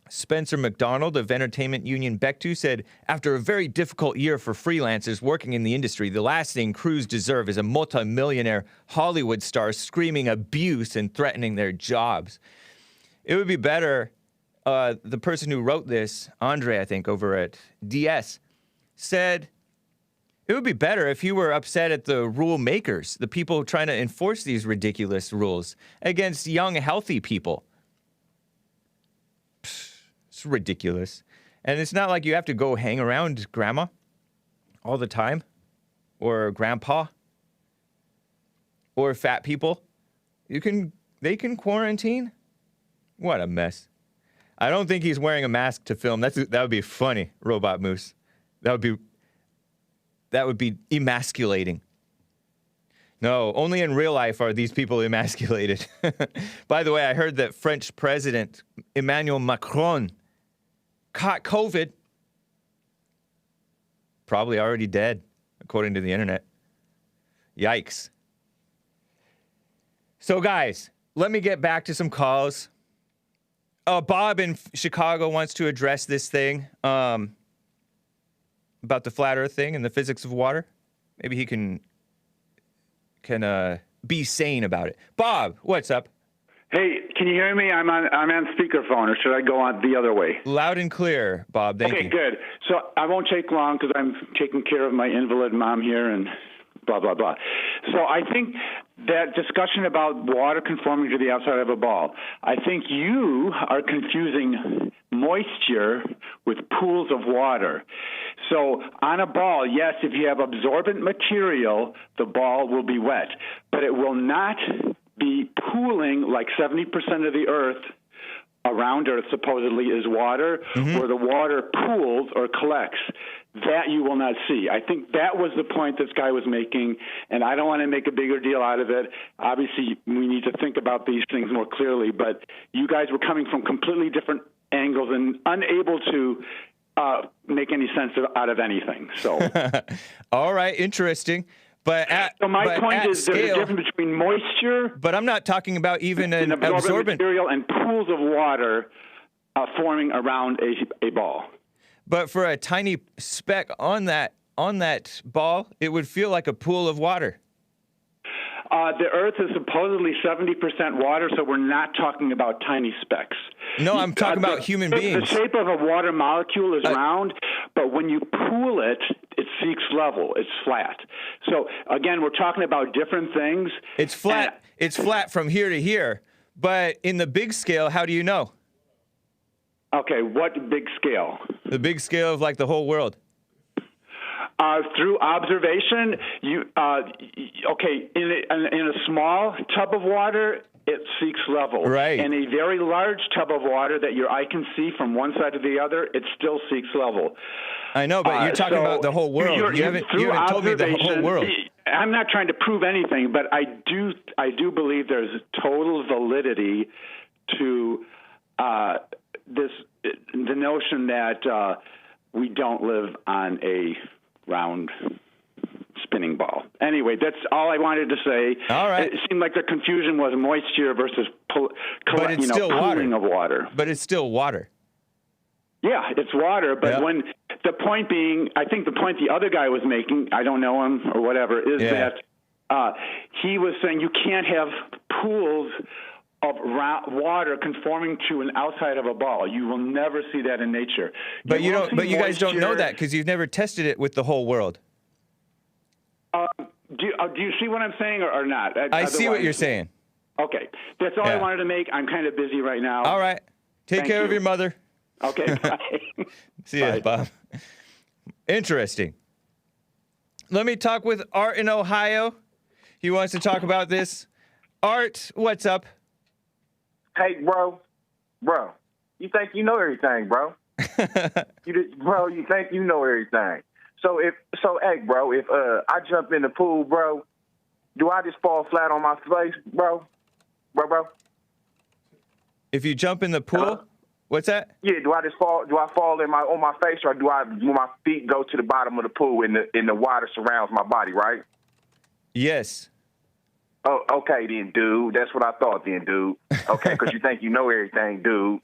Spencer McDonald of entertainment union Bectu said, after a very difficult year for freelancers working in the industry, the last thing crews deserve is a multi-millionaire Hollywood star screaming abuse and threatening their jobs. It would be better, the person who wrote this, Andre, I think, over at DS, said, it would be better if you were upset at the rule makers, the people trying to enforce these ridiculous rules against young, healthy people. It's ridiculous. And it's not like you have to go hang around grandma all the time, or grandpa, or fat people. They can quarantine. What a mess. I don't think he's wearing a mask to film. That would be funny, Robot Moose. That would be emasculating. No, only in real life are these people emasculated. By the way, I heard that French President Emmanuel Macron caught COVID. Probably already dead, according to the internet. Yikes. So, guys, let me get back to some calls. Bob in Chicago wants to address this thing. About the flat earth thing and the physics of water. Maybe he can be sane about it. Bob, what's up? Hey, can you hear me? I'm on speakerphone, or should I go on the other way? Loud and clear, Bob. Thank you. Okay, good. So I won't take long because I'm taking care of my invalid mom here and blah, blah, blah. So I think that discussion about water conforming to the outside of a ball, I think you are confusing moisture with pools of water. So on a ball, yes, if you have absorbent material, the ball will be wet, but it will not be pooling like 70% of the earth around Earth supposedly is water, where the water pools or collects. That you will not see. I think that was the point this guy was making, and I don't want to make a bigger deal out of it. Obviously, we need to think about these things more clearly, but you guys were coming from completely different angles and unable to make any sense out of anything. So, all right, interesting. So my point is there's a difference between moisture. But I'm not talking about even an absorbent material and pools of water forming around a ball. But for a tiny speck on that ball, it would feel like a pool of water. The Earth is supposedly 70% water, so we're not talking about tiny specks. No, I'm talking about human beings. The shape of a water molecule is round, but when you pool it, it seeks level. It's flat. So, again, we're talking about different things. It's flat. It's flat from here to here. But in the big scale, how do you know? Okay, what big scale? The big scale of like the whole world. Through observation, in a small tub of water, it seeks level. Right. In a very large tub of water that your eye can see from one side to the other, it still seeks level. I know, but you're talking about the whole world. You haven't told me the whole world. I'm not trying to prove anything, but I do believe there's total validity to the notion that we don't live on a round spinning ball. Anyway, that's all I wanted to say. All right. It seemed like the confusion was moisture versus But it's still cooling water. of water. But it's still water. Yeah, it's water, but Yep. when the point being, I think the point the other guy was making, I don't know him or whatever, is Yeah. that he was saying you can't have pools of water conforming to an outside of a ball. You will never see that in nature. But you will don't. see But you guys don't know moisture. that because you've never tested it with the whole world. Do you see what I'm saying or not? I see what Otherwise- you're saying. Okay, that's all I Yeah. wanted to make. I'm kind of busy right now. All right. Take Thank care of you. your mother. Okay, bye. See ya, Bye. Bob. Interesting. Let me talk with Art in Ohio. He wants to talk about this. Art, what's up? Hey, bro, you think you know everything, bro? You think you know everything. Hey, bro, if I jump in the pool, bro, do I just fall flat on my face, bro? Bro? If you jump in the pool, Hello? what's that? Yeah, do I fall on my face, or do my feet go to the bottom of the pool and the water surrounds my body, right? Yes. Oh, okay then, dude. That's what I thought then, dude. Okay, because you think you know everything, dude,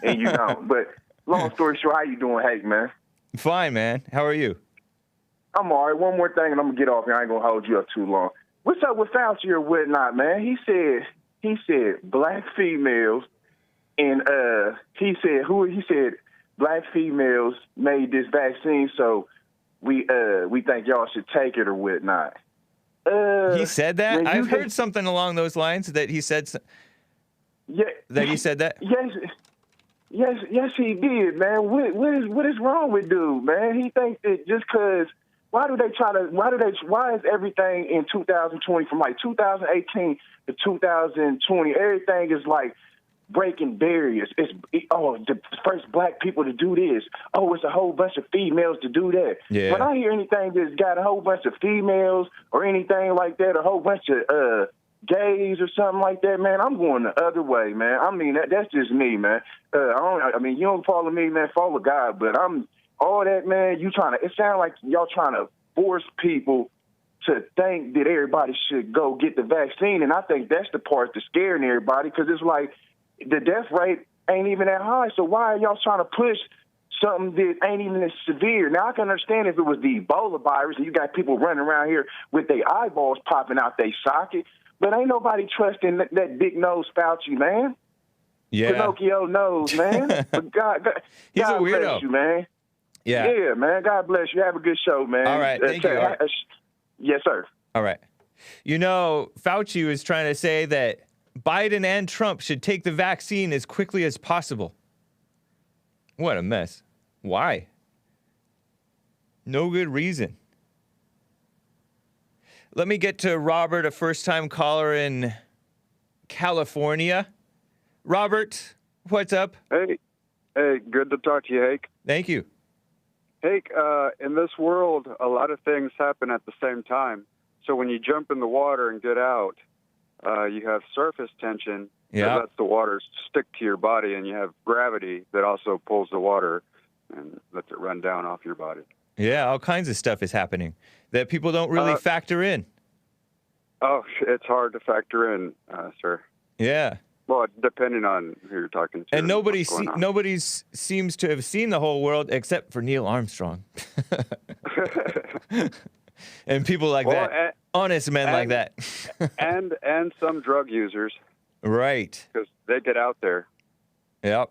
and you don't. But long story short, how you doing, Hake, man? Fine, man. How are you? I'm all right. One more thing, and I'm gonna get off here. I ain't gonna hold you up too long. What's up with Fauci or whatnot, man? He said black females, and he said black females made this vaccine, so we think y'all should take it or whatnot. He said that? man, I've heard something along those lines that he said. Yeah, That he said that. Yes, he did, man. What is wrong with dude, man? He thinks that just because. Why is everything in 2020 from like 2018 to 2020? Everything is like breaking barriers. The first black people to do this. Oh, it's a whole bunch of females to do that. Yeah. When I hear anything that's got a whole bunch of females or anything like that, a whole bunch of gays or something like that, man, I'm going the other way, man. I mean, that's just me, man. You don't follow me, man. Follow God, but I'm all that, man. It sounds like y'all trying to force people to think that everybody should go get the vaccine, and I think that's the part that's scaring everybody, because it's like the death rate ain't even that high. So why are y'all trying to push something that ain't even as severe? Now, I can understand if it was the Ebola virus and you got people running around here with their eyeballs popping out their socket, but ain't nobody trusting that big nose Fauci, man. Yeah. Pinocchio nose, man. But God He's a God weirdo. bless you, man. Yeah. Yeah, man. God bless you. Have a good show, man. All right. Thank you, Art. Yes, sir. All right. You know, Fauci was trying to say that Biden and Trump should take the vaccine as quickly as possible. What a mess. Why? No good reason. Let me get to Robert, a first-time caller in California. Robert, what's up? Hey, good to talk to you, Hake. Thank you. Hake, in this world, a lot of things happen at the same time. So when you jump in the water and get out, you have surface tension that lets the water stick to your body, and you have gravity that also pulls the water and lets it run down off your body. Yeah, all kinds of stuff is happening that people don't really factor in. Oh, it's hard to factor in, sir. Yeah. Well, depending on who you're talking to. And nobody seems to have seen the whole world except for Neil Armstrong. And people like that. Honest men like that. and some drug users. Right. Because they get out there. Yep.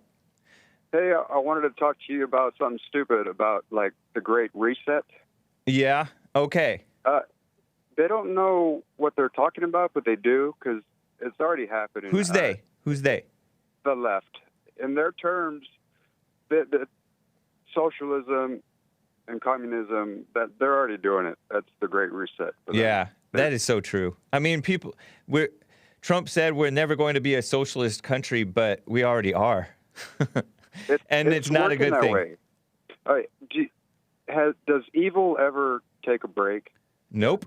Hey, I wanted to talk to you about something stupid about, like, the Great Reset. Yeah? Okay. They don't know what they're talking about, but they do, because it's already happening. Who's they? Who's they? The left. In their terms, the socialism and communism, that they're already doing it. That's the Great Reset. Yeah, that is so true. I mean, Trump said we're never going to be a socialist country, but we already are. It's not a good thing. Way. All right, does evil ever take a break? Nope.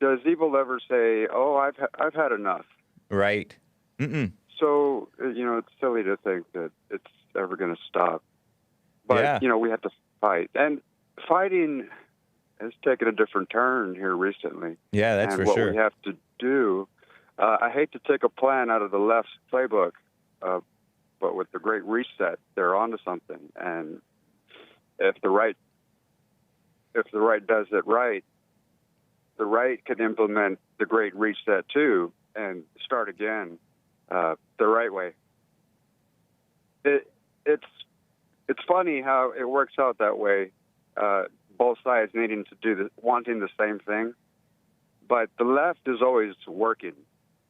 Does evil ever say, "Oh, I've had enough"? Right. Mm-mm. So it's silly to think that it's ever going to stop. But, we have to fight. And fighting has taken a different turn here recently. Yeah, that's for sure. And what we have to do, I hate to take a plan out of the left's playbook, but with the Great Reset, they're onto something. And if the right does it right, the right can implement the Great Reset too and start again the right way. It's funny how it works out that way. Both sides needing to do wanting the same thing, but the left is always working.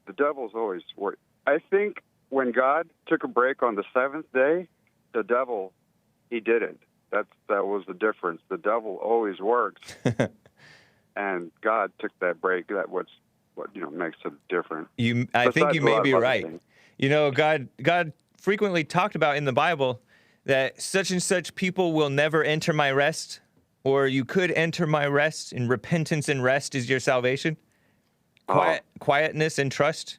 The devil's always working. I think when God took a break on the seventh day, the devil, he didn't. That was the difference. The devil always works, and God took that break. That what makes it different. I think you may be right. God frequently talked about in the Bible that such and such people will never enter my rest, or you could enter my rest, and repentance and rest is your salvation. Quietness and trust,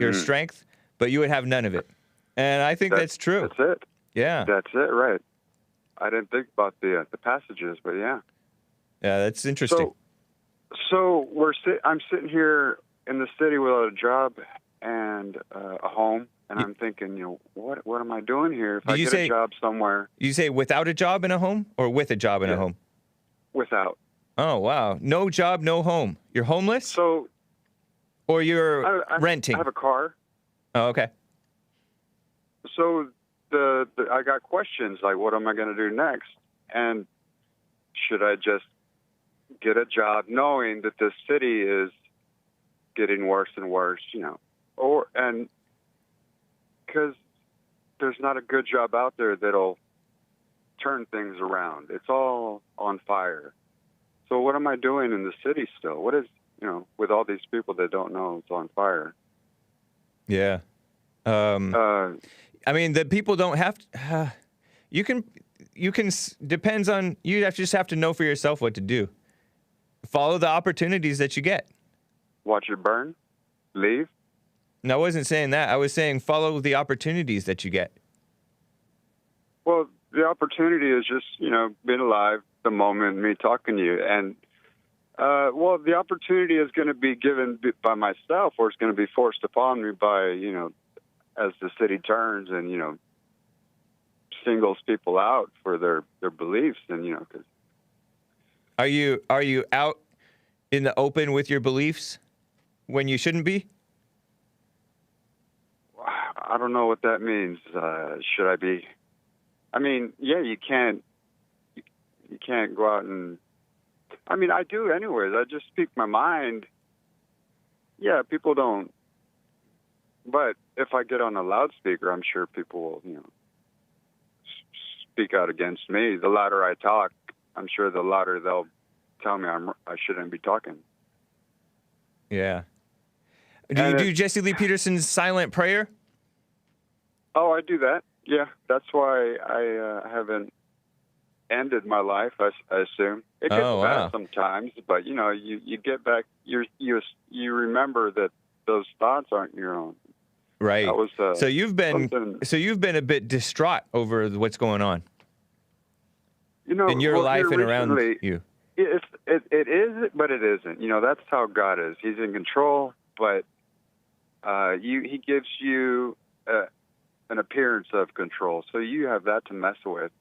your strength, but you would have none of it. And I think that's true. That's it. Yeah. That's it, right. I didn't think about the passages, but yeah. Yeah, that's interesting. So I'm sitting here in the city without a job and a home, and I'm thinking, what am I doing here? If I get a job somewhere. You say without a job in a home, or with a job in a home? Without. Oh, wow. No job, no home. You're homeless? Or you're renting? I have a car. Oh, okay. So I got questions like, what am I going to do next? And should I just get a job knowing that this city is getting worse and worse, and because there's not a good job out there that'll turn things around. It's all on fire. So what am I doing in the city still? What is, with all these people that don't know it's on fire? Yeah. I mean, the people don't have to, you can, depends on, just have to know for yourself what to do. Follow the opportunities that you get. Watch it burn? Leave? No, I wasn't saying that. I was saying follow the opportunities that you get. Well, the opportunity is just, being alive the moment, me talking to you. And, the opportunity is going to be given by myself, or it's going to be forced upon me by, as the city turns and, singles people out for their beliefs. And, cause Are you out in the open with your beliefs when you shouldn't be? I don't know what that means. Should I be? I mean, yeah, you can't go out and, I do anyways. I just speak my mind. Yeah, people don't. But if I get on a loudspeaker, I'm sure people will, speak out against me. The louder I talk, I'm sure the louder they'll tell me I shouldn't be talking. Yeah. Do you do Jesse Lee Peterson's silent prayer? Oh, I do that. Yeah, that's why I haven't ended my life. I assume it gets bad sometimes, but you get back. You remember that those thoughts aren't your own. Right. That was, so you've been a bit distraught over what's going on. In your life and around you. It is, but it isn't. That's how God is. He's in control, but he gives you an appearance of control, so you have that to mess with.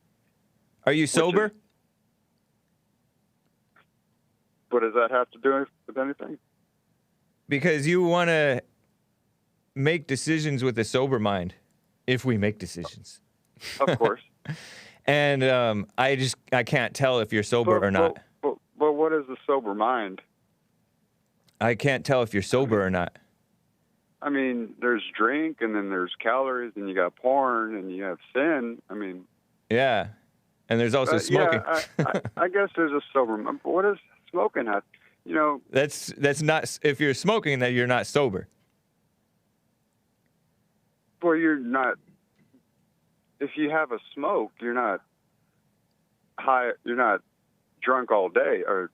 Are you sober? What does that have to do with anything? Because you want to make decisions with a sober mind, if we make decisions. Of course. And I can't tell if you're sober or not. But what is a sober mind? I can't tell if you're sober or not. There's drink, and then there's calories, and you got porn, and you have sin. Yeah, and there's also smoking. Yeah, I guess there's a sober mind. But what does smoking have? That's not. If you're smoking, that you're not sober. Well, you're not. If you have a smoke, you're not high. You're not drunk all day, or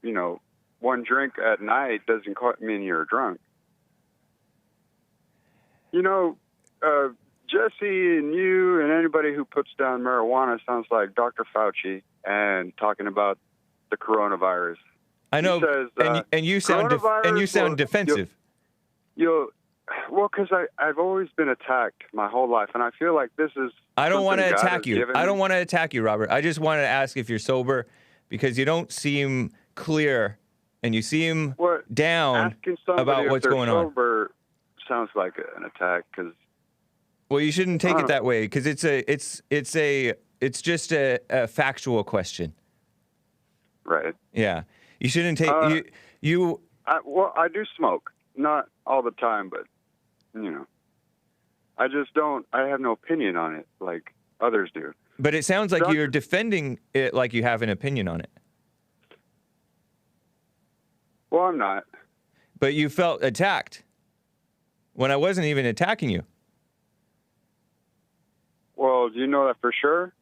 one drink at night doesn't mean you're drunk. Jesse and you and anybody who puts down marijuana sounds like Dr. Fauci and talking about the coronavirus. I know, and you sound defensive. Well, because I've always been attacked my whole life, and I feel like this is. I don't want to attack you. I don't want to attack you, Robert. I just wanted to ask if you're sober, because you don't seem clear, and you seem down about what's going on. Sober sounds like an attack, because. Well, you shouldn't take it that way, because it's just a factual question. Right. Yeah. You shouldn't take I do smoke, not all the time, but I just don't. I have no opinion on it like others do. But it sounds like you're defending it like you have an opinion on it. Well, I'm not. But you felt attacked when I wasn't even attacking you. Well, do you know that for sure?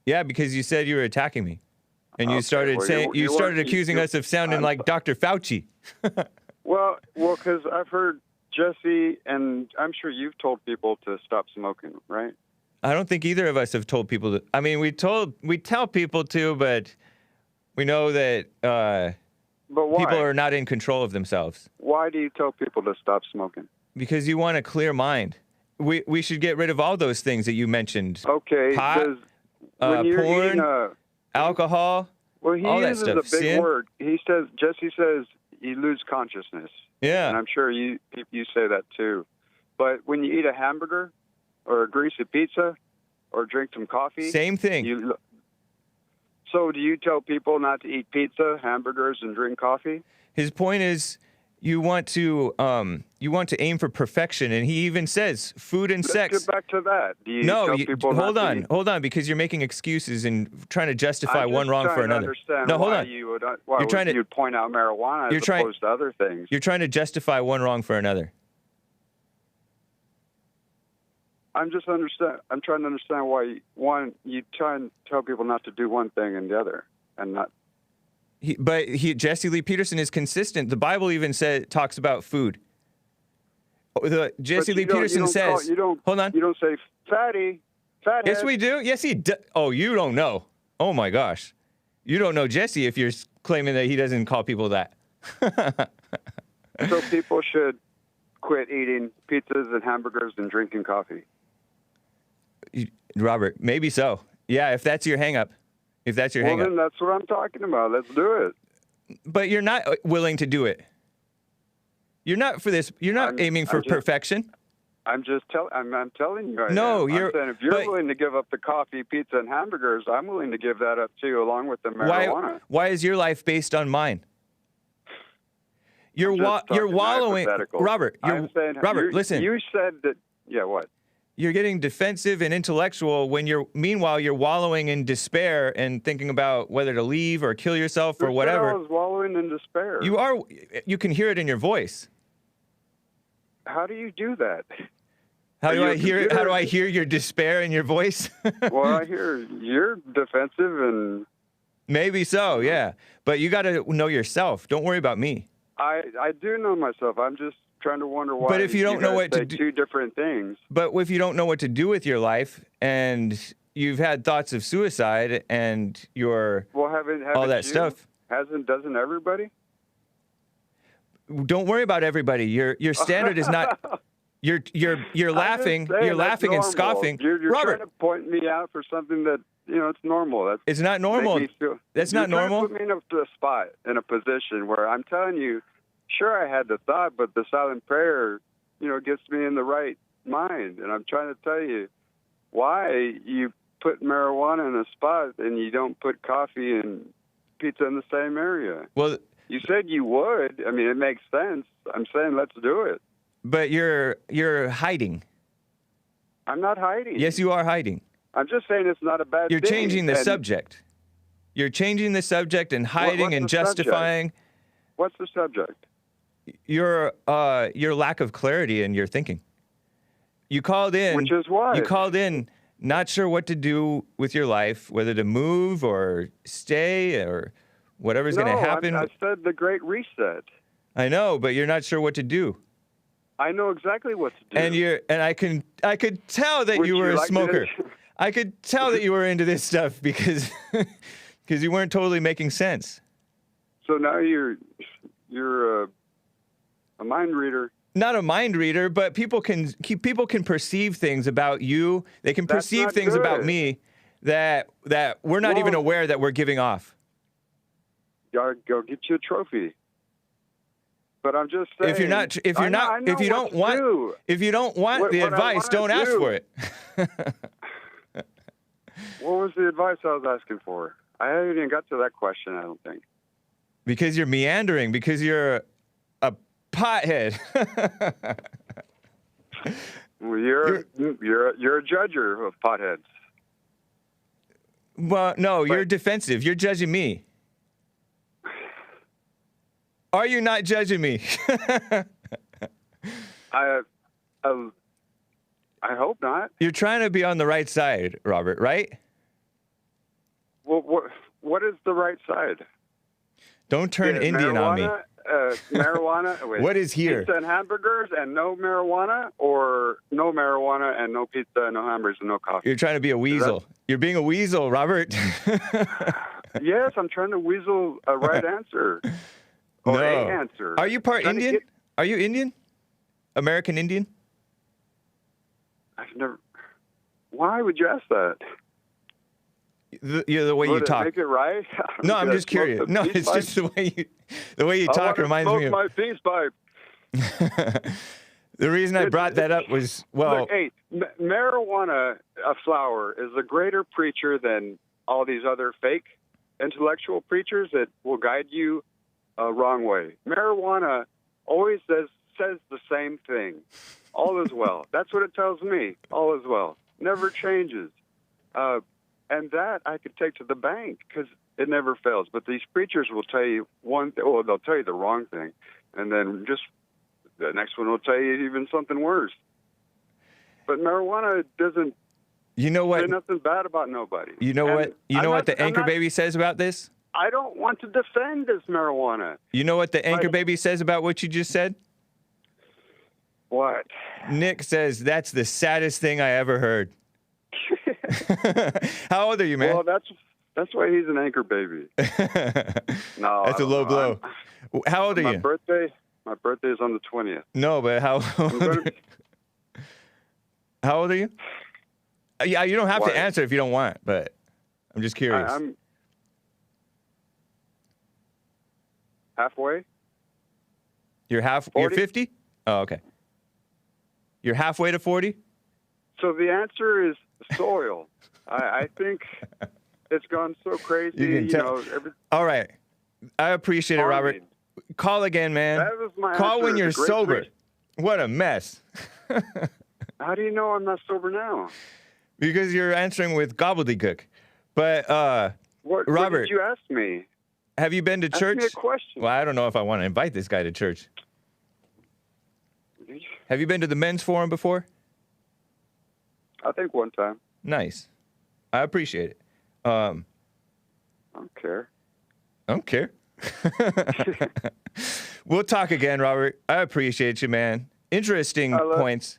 Yeah, because you said you were attacking me, and you started you started accusing us of sounding like Dr. Fauci. Well, because I've heard Jesse, and I'm sure you've told people to stop smoking, right? I don't think either of us have told people to. I mean, we tell people to, but we know that but why? People are not in control of themselves. Why do you tell people to stop smoking? Because you want a clear mind. We should get rid of all those things that you mentioned. Okay. Pot, porn, alcohol, all that stuff. Well, he uses a big word. Jesse says you lose consciousness. Yeah. And I'm sure you say that too. But when you eat a hamburger or a greasy pizza or drink some coffee. Same thing. So do you tell people not to eat pizza, hamburgers, and drink coffee? His point is you want to aim for perfection, and he even says food and sex. Let's get back to that. Do you tell people hold on, because you're making excuses and trying to justify one wrong for another. No, hold on. You'd point out marijuana as opposed to other things. You're trying to justify one wrong for another. I'm trying to understand why you try and tell people not to do one thing and the other, and not. Jesse Lee Peterson is consistent. The Bible even talks about food. Jesse Lee Peterson says, hold on. You don't say fathead. Yes, we do. Yes, he does. Oh, you don't know. Oh, my gosh. You don't know Jesse if you're claiming that he doesn't call people that. So people should quit eating pizzas and hamburgers and drinking coffee. Robert, maybe so. Yeah, if that's your hang-up. If that's your hang-up. Well, then that's what I'm talking about. Let's do it. But you're not willing to do it. You're not for this. You're not aiming for perfection. I'm telling you. I'm saying if you're willing to give up the coffee, pizza, and hamburgers, I'm willing to give that up too, along with the marijuana. Why is your life based on mine? You're wallowing, Robert. Listen. You said that. Yeah, what? You're getting defensive and intellectual when meanwhile you're wallowing in despair and thinking about whether to leave or kill yourself or whatever. I was wallowing in despair. You are. You can hear it in your voice. How do you do that? How do I hear your despair in your voice? Well, I hear you're defensive and. Maybe so, yeah. But you got to know yourself. Don't worry about me. I do know myself. I'm just trying to wonder why. But if you don't know what to do, two different things. But if you don't know what to do with your life, and you've had thoughts of suicide, and you're all that stuff. Doesn't everybody? Don't worry about everybody. Your standard is not. You're laughing. You're laughing and scoffing. You're Robert, trying to point me out for something that it's normal. It's not normal. That's not normal. Put me in a spot, in a position where I'm telling you. Sure, I had the thought, but the silent prayer, gets me in the right mind. And I'm trying to tell you why you put marijuana in a spot and you don't put coffee and pizza in the same area. Well, you said you would. I mean, it makes sense. I'm saying let's do it. But you're hiding. I'm not hiding. Yes, you are hiding. I'm just saying it's not a bad thing. You're changing the subject. You're changing the subject and hiding and justifying. What's the subject? Your lack of clarity in your thinking. You called in. Which is why. You called in not sure what to do with your life, whether to move or stay or whatever's going to happen. I said the Great Reset. I know, but you're not sure what to do. I know exactly what to do. And I could tell that Would you were you a like me smoker. to- I could tell that you were into this stuff because you weren't totally making sense. So now you're a mind reader. Not a mind reader, but people can perceive things about you. They can That's perceive not things about good. me that we're not even aware that we're giving off. Go get you a trophy. But I'm just saying. If you don't want the advice, don't ask for it. What was the advice I was asking for? I haven't even got to that question, I don't think. Because you're meandering, because you're a pothead. Well, you're a judger of potheads. Well, no, you're defensive. You're judging me. Are you not judging me? I hope not. You're trying to be on the right side, Robert, right? Well, what is the right side? Don't turn Indian on me. Marijuana. Wait, What is here? Pizza and hamburgers and no marijuana, or no marijuana and no pizza and no hamburgers and no coffee? You're trying to be a weasel. You're being a weasel, Robert. Yes, I'm trying to weasel a right answer. Or No. a answer. Are you part Trying to Indian? get- Are you Indian? American Indian? I've never. Why would you ask that? The way Would you it talk. make it right? No, I'm Did I just smoke curious. the No, peace it's pipe? just the way you I talk wanna reminds smoke me of. my peace pipe. The reason I brought that up was, well, Look, hey, marijuana, a flower, is a greater preacher than all these other fake intellectual preachers that will guide you a wrong way. Marijuana always says the same thing. All is well. That's what it tells me. All is well. Never changes. And that I could take to the bank because it never fails. But these preachers will tell you one thing. Well, they'll tell you the wrong thing. And then just the next one will tell you even something worse. But marijuana doesn't you know say what? nothing bad about nobody. You know And what? You know I'm what not- the I'm anchor not- baby says about this? I don't want to defend this marijuana. You know what the anchor baby says about what you just said? What? Nick says that's the saddest thing I ever heard. How old are you, man? Well, that's why he's an anchor baby. No, That's a low blow. How old are My you? birthday is on the 20th. No, but how old are you? Yeah, you don't have Why? to answer if you don't want, but I'm just curious. I'm halfway. You're 40? 50? Oh, okay. You're halfway to 40? So the answer is soil. I think it's gone so crazy. You can tell. All right. I appreciate it, Robert. Call again, man. That was my Call answer. when you're The great sober. three- What a mess. How do you know I'm not sober now? Because you're answering with gobbledygook. But What Robert, did you ask me? have you been to Ask church? me a question. Well, I don't know if I want to invite this guy to church. Have you been to the men's forum before? I think one time. Nice. I appreciate it. I don't care. I don't care. We'll talk again, Robert. I appreciate you, man. Interesting points.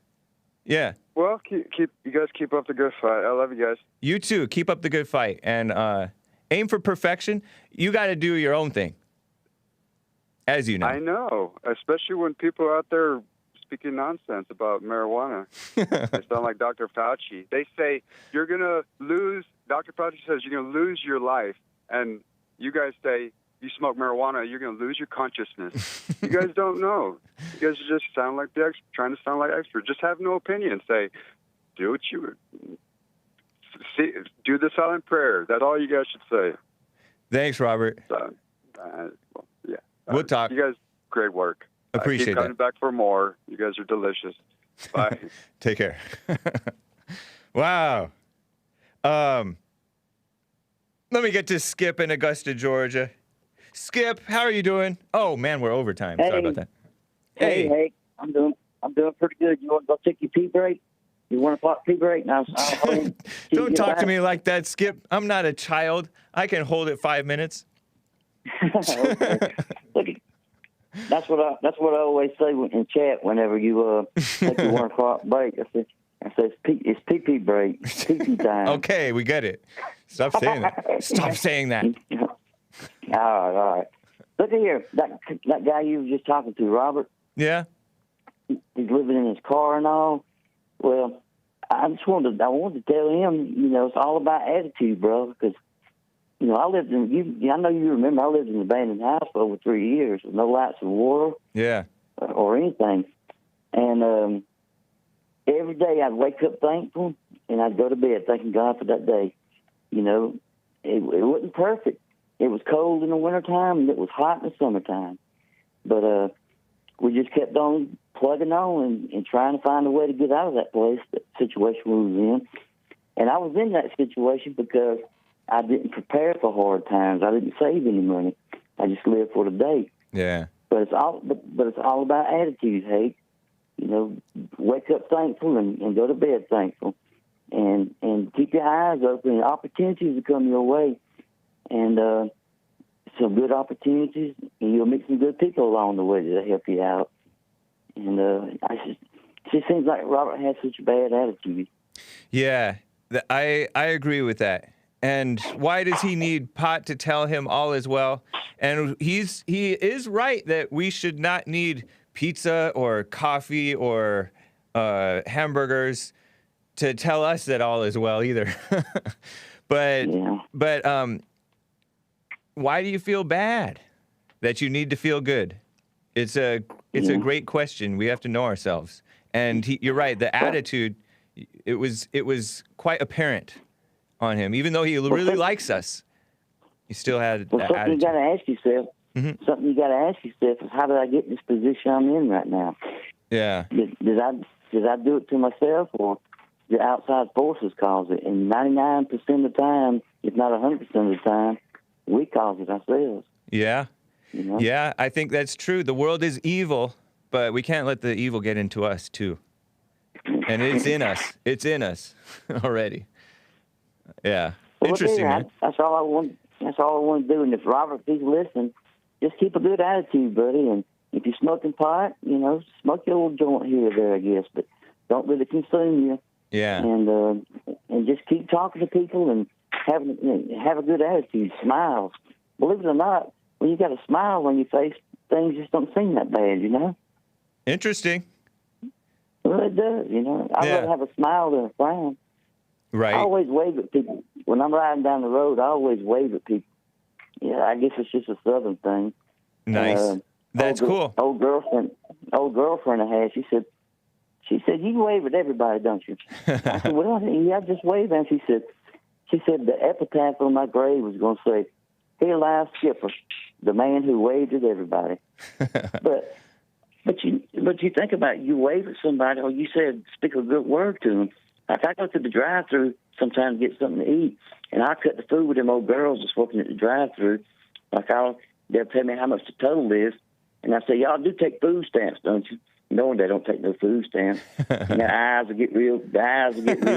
Yeah. Well, you guys keep up the good fight. I love you guys. You too. Keep up the good fight and aim for perfection. You got to do your own thing, as you know. I know, especially when people are out there speaking nonsense about marijuana. They sound like Dr. Fauci. They say you're going to lose, Dr. Fauci says you're going to lose your life. And you guys say you smoke marijuana, you're going to lose your consciousness. You guys don't know. You guys just sound like the trying to sound like experts. Just have no opinion. Say, do what you see, do the silent prayer. That's all you guys should say. Thanks, Robert. Well, yeah. We'll talk. You guys, great work. Appreciate keep coming that. back for more. You guys are delicious. Bye. Take care. Wow. Let me get to Skip in Augusta, Georgia. Skip, how are you doing? Oh man, we're overtime. Sorry about that. Hey, Hake. I'm doing pretty good. You want to go take your pee break? You want to pee break? Now, Don't talk to me like that, Skip. I'm not a child. I can hold it 5 minutes. That's what I always say in chat whenever you take your 1 o'clock break. I say it's pee break. Pee time. Okay, we get it. Stop saying that. Stop saying that. All right. Look at here. That guy you were just talking to, Robert. Yeah. He's living in his car and all. Well, I wanted to tell him, it's all about attitude, bro. Because I lived in I know you remember I lived in an abandoned house for over 3 years with no lights or water. Yeah. Or anything, and every day I'd wake up thankful, and I'd go to bed thanking God for that day. It wasn't perfect. It was cold in the wintertime, and it was hot in the summertime. But we just kept on plugging on and trying to find a way to get out of that place, that situation we was in. And I was in that situation because I didn't prepare for hard times. I didn't save any money. I just lived for the day. Yeah. But it's all about attitude, Hake. Wake up thankful and go to bed thankful, and keep your eyes open. And opportunities will come your way, and some good opportunities, and you'll meet some good people along the way to help you out. And it just seems like Robert has such a bad attitude. Yeah, I agree with that. And why does he need pot to tell him all is well? And he is right that we should not need pizza or coffee or hamburgers to tell us that all is well either. But why do you feel bad that you need to feel good? It's a great question. We have to know ourselves. And you're right. The attitude, it was quite apparent on him, even though he really likes us. He still had that something attitude. You got to ask yourself. Mm-hmm. Something you got to ask yourself is, how did I get in this position I'm in right now? Yeah. Did I do it to myself, or the outside forces cause it? And 99% of the time, if not 100% of the time, we cause it ourselves. Yeah. Yeah, I think that's true. The world is evil, but we can't let the evil get into us too. And it's in us. It's in us already. Yeah. Well, interesting, man. That's all I want. That's all I want to do. And if Robert, please listen, just keep a good attitude, buddy. And if you're smoking pot, smoke your little joint here or there, I guess, but don't let it consume you. Yeah. And just keep talking to people and have a good attitude. Smile. Believe it or not, when you got a smile on your face, things just don't seem that bad, Interesting. Well, it does, I'd rather have a smile than a frown. Right. I always wave at people. When I'm riding down the road, I always wave at people. Yeah, I guess it's just a Southern thing. Nice. That's cool. Old girlfriend I had, she said, you wave at everybody, don't you? I said, well, yeah, I just wave. And she said, the epitaph on my grave was going to say, "Here lies Skipper, the man who waved at everybody." But you think about it, you wave at somebody, or you said speak a good word to them. Like, I go to the drive-thru sometimes to get something to eat, and I cut the food with them old girls that's working at the drive-thru. Like, they'll tell me how much the total is, and I say, "Y'all do take food stamps, don't you?" Knowing they don't take no food stamps. And their eyes will get real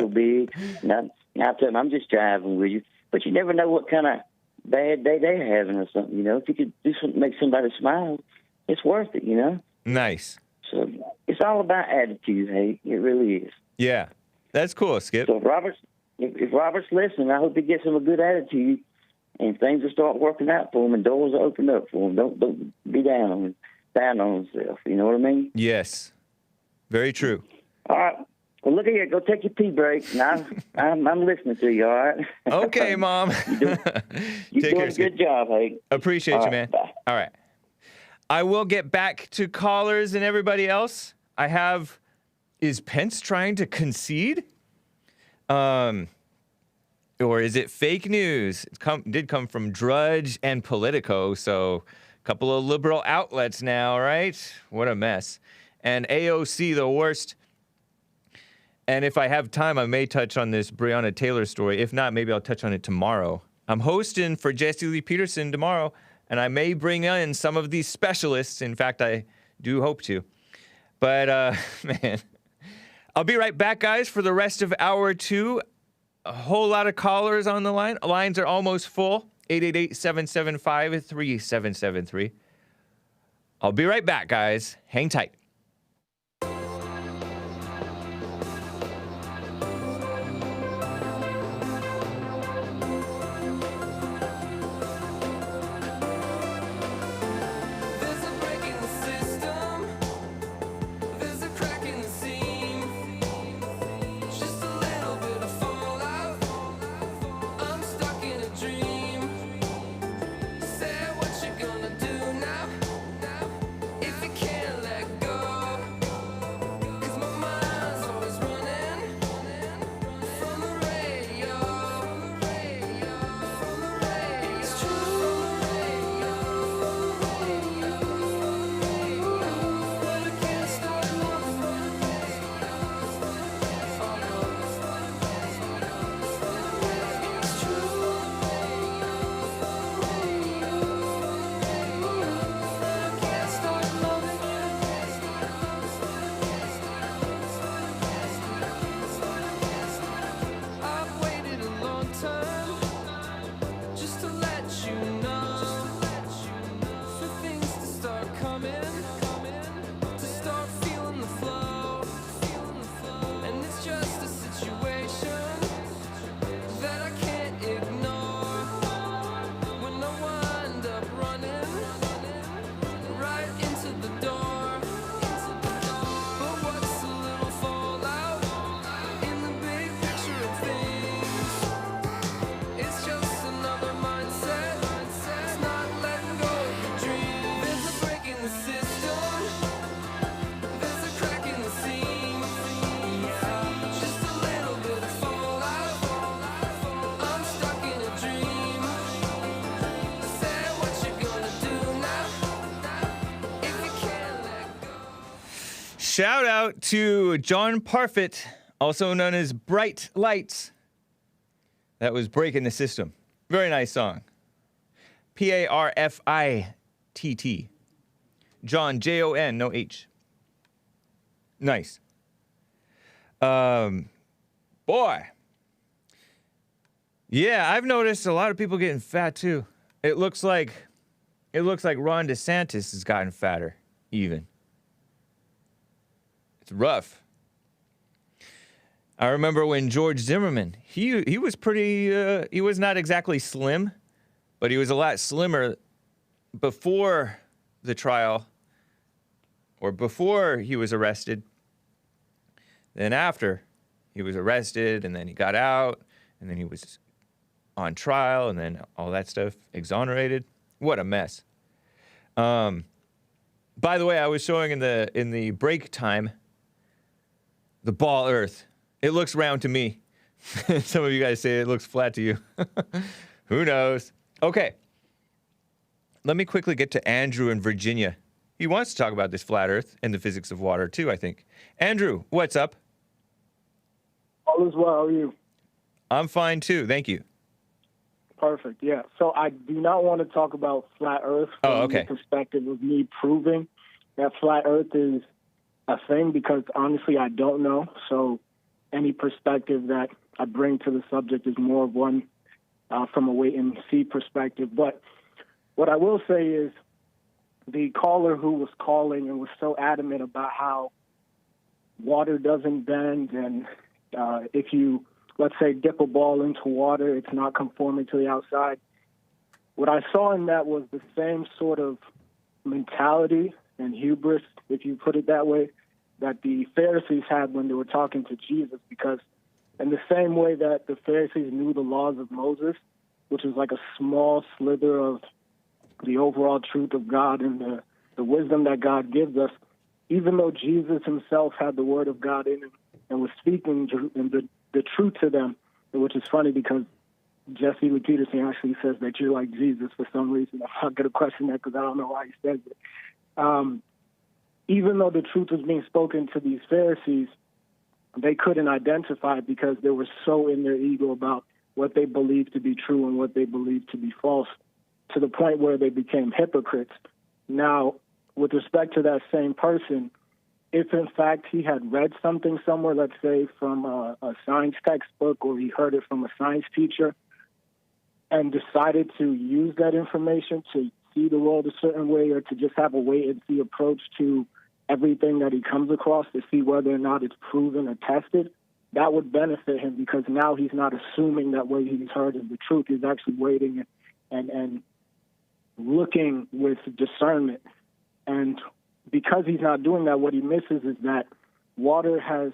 big. And I tell them, I'm just jiving with you. But you never know what kind of bad day they're having or something, If you could do something to make somebody smile, it's worth it, Nice. So it's all about attitude, Hake. It really is. Yeah. That's cool, Skip. So if Robert's listening, I hope he gets him a good attitude, and things will start working out for him, and doors will open up for him. Don't be down on himself. You know what I mean? Yes. Very true. All right. Well, look at here. Go take your pee break. Now I'm listening to you. All right. Okay, Mom. You're doing a good job, Hake. Appreciate you, man. Bye. All right. I will get back to callers and everybody else. Is Pence trying to concede? Or is it fake news? It did come from Drudge and Politico, so a couple of liberal outlets now, right? What a mess. And AOC, the worst. And if I have time, I may touch on this Breonna Taylor story. If not, maybe I'll touch on it tomorrow. I'm hosting for Jesse Lee Peterson tomorrow, and I may bring in some of these specialists. In fact, I do hope to. But, man, I'll be right back, guys, for the rest of hour 2. A whole lot of callers on the line. Lines are almost full. 888-775-3773. I'll be right back, guys. Hang tight. Shout out to John Parfit, also known as Bright Lights. That was Breaking the System. Very nice song. P-A-R-F-I-T-T. John, J-O-N, no H. Nice. Boy. Yeah, I've noticed a lot of people getting fat too. It looks like Ron DeSantis has gotten fatter, even. It's rough. I remember when George Zimmerman, he was pretty, he was not exactly slim, but he was a lot slimmer before the trial, or before he was arrested. Then after he was arrested, and then he got out, and then he was on trial, and then all that stuff, exonerated. What a mess. By the way, I was showing in the break time the ball Earth. It looks round to me. Some of you guys say it looks flat to you. Who knows? Okay. Let me quickly get to Andrew in Virginia. He wants to talk about this flat Earth and the physics of water too, I think. Andrew, what's up? All is well. How are you? I'm fine too. Thank you. Perfect. Yeah. So I do not want to talk about flat Earth from the perspective of me proving that flat Earth is a thing, because honestly, I don't know. So any perspective that I bring to the subject is more of one from a wait and see perspective. But what I will say is the caller who was calling and was so adamant about how water doesn't bend, and if you, let's say, dip a ball into water, it's not conforming to the outside. What I saw in that was the same sort of mentality and hubris, if you put it that way, that the Pharisees had when they were talking to Jesus, because in the same way that the Pharisees knew the laws of Moses, which is like a small slither of the overall truth of God and the wisdom that God gives us, even though Jesus himself had the word of God in him and was speaking the truth to them, which is funny because Jesse Lee Peterson actually says that you're like Jesus for some reason. I'm not going to question that because I don't know why he says it. Even though the truth was being spoken to these Pharisees, they couldn't identify it because they were so in their ego about what they believed to be true and what they believed to be false, to the point where they became hypocrites. Now, with respect to that same person, if in fact he had read something somewhere, let's say from a science textbook, or he heard it from a science teacher, and decided to use that information to see the world a certain way or to just have a wait-and-see approach to everything that he comes across to see whether or not it's proven or tested, that would benefit him because now he's not assuming that what he's heard is the truth. He's actually waiting and looking with discernment. And because he's not doing that, what he misses is that water has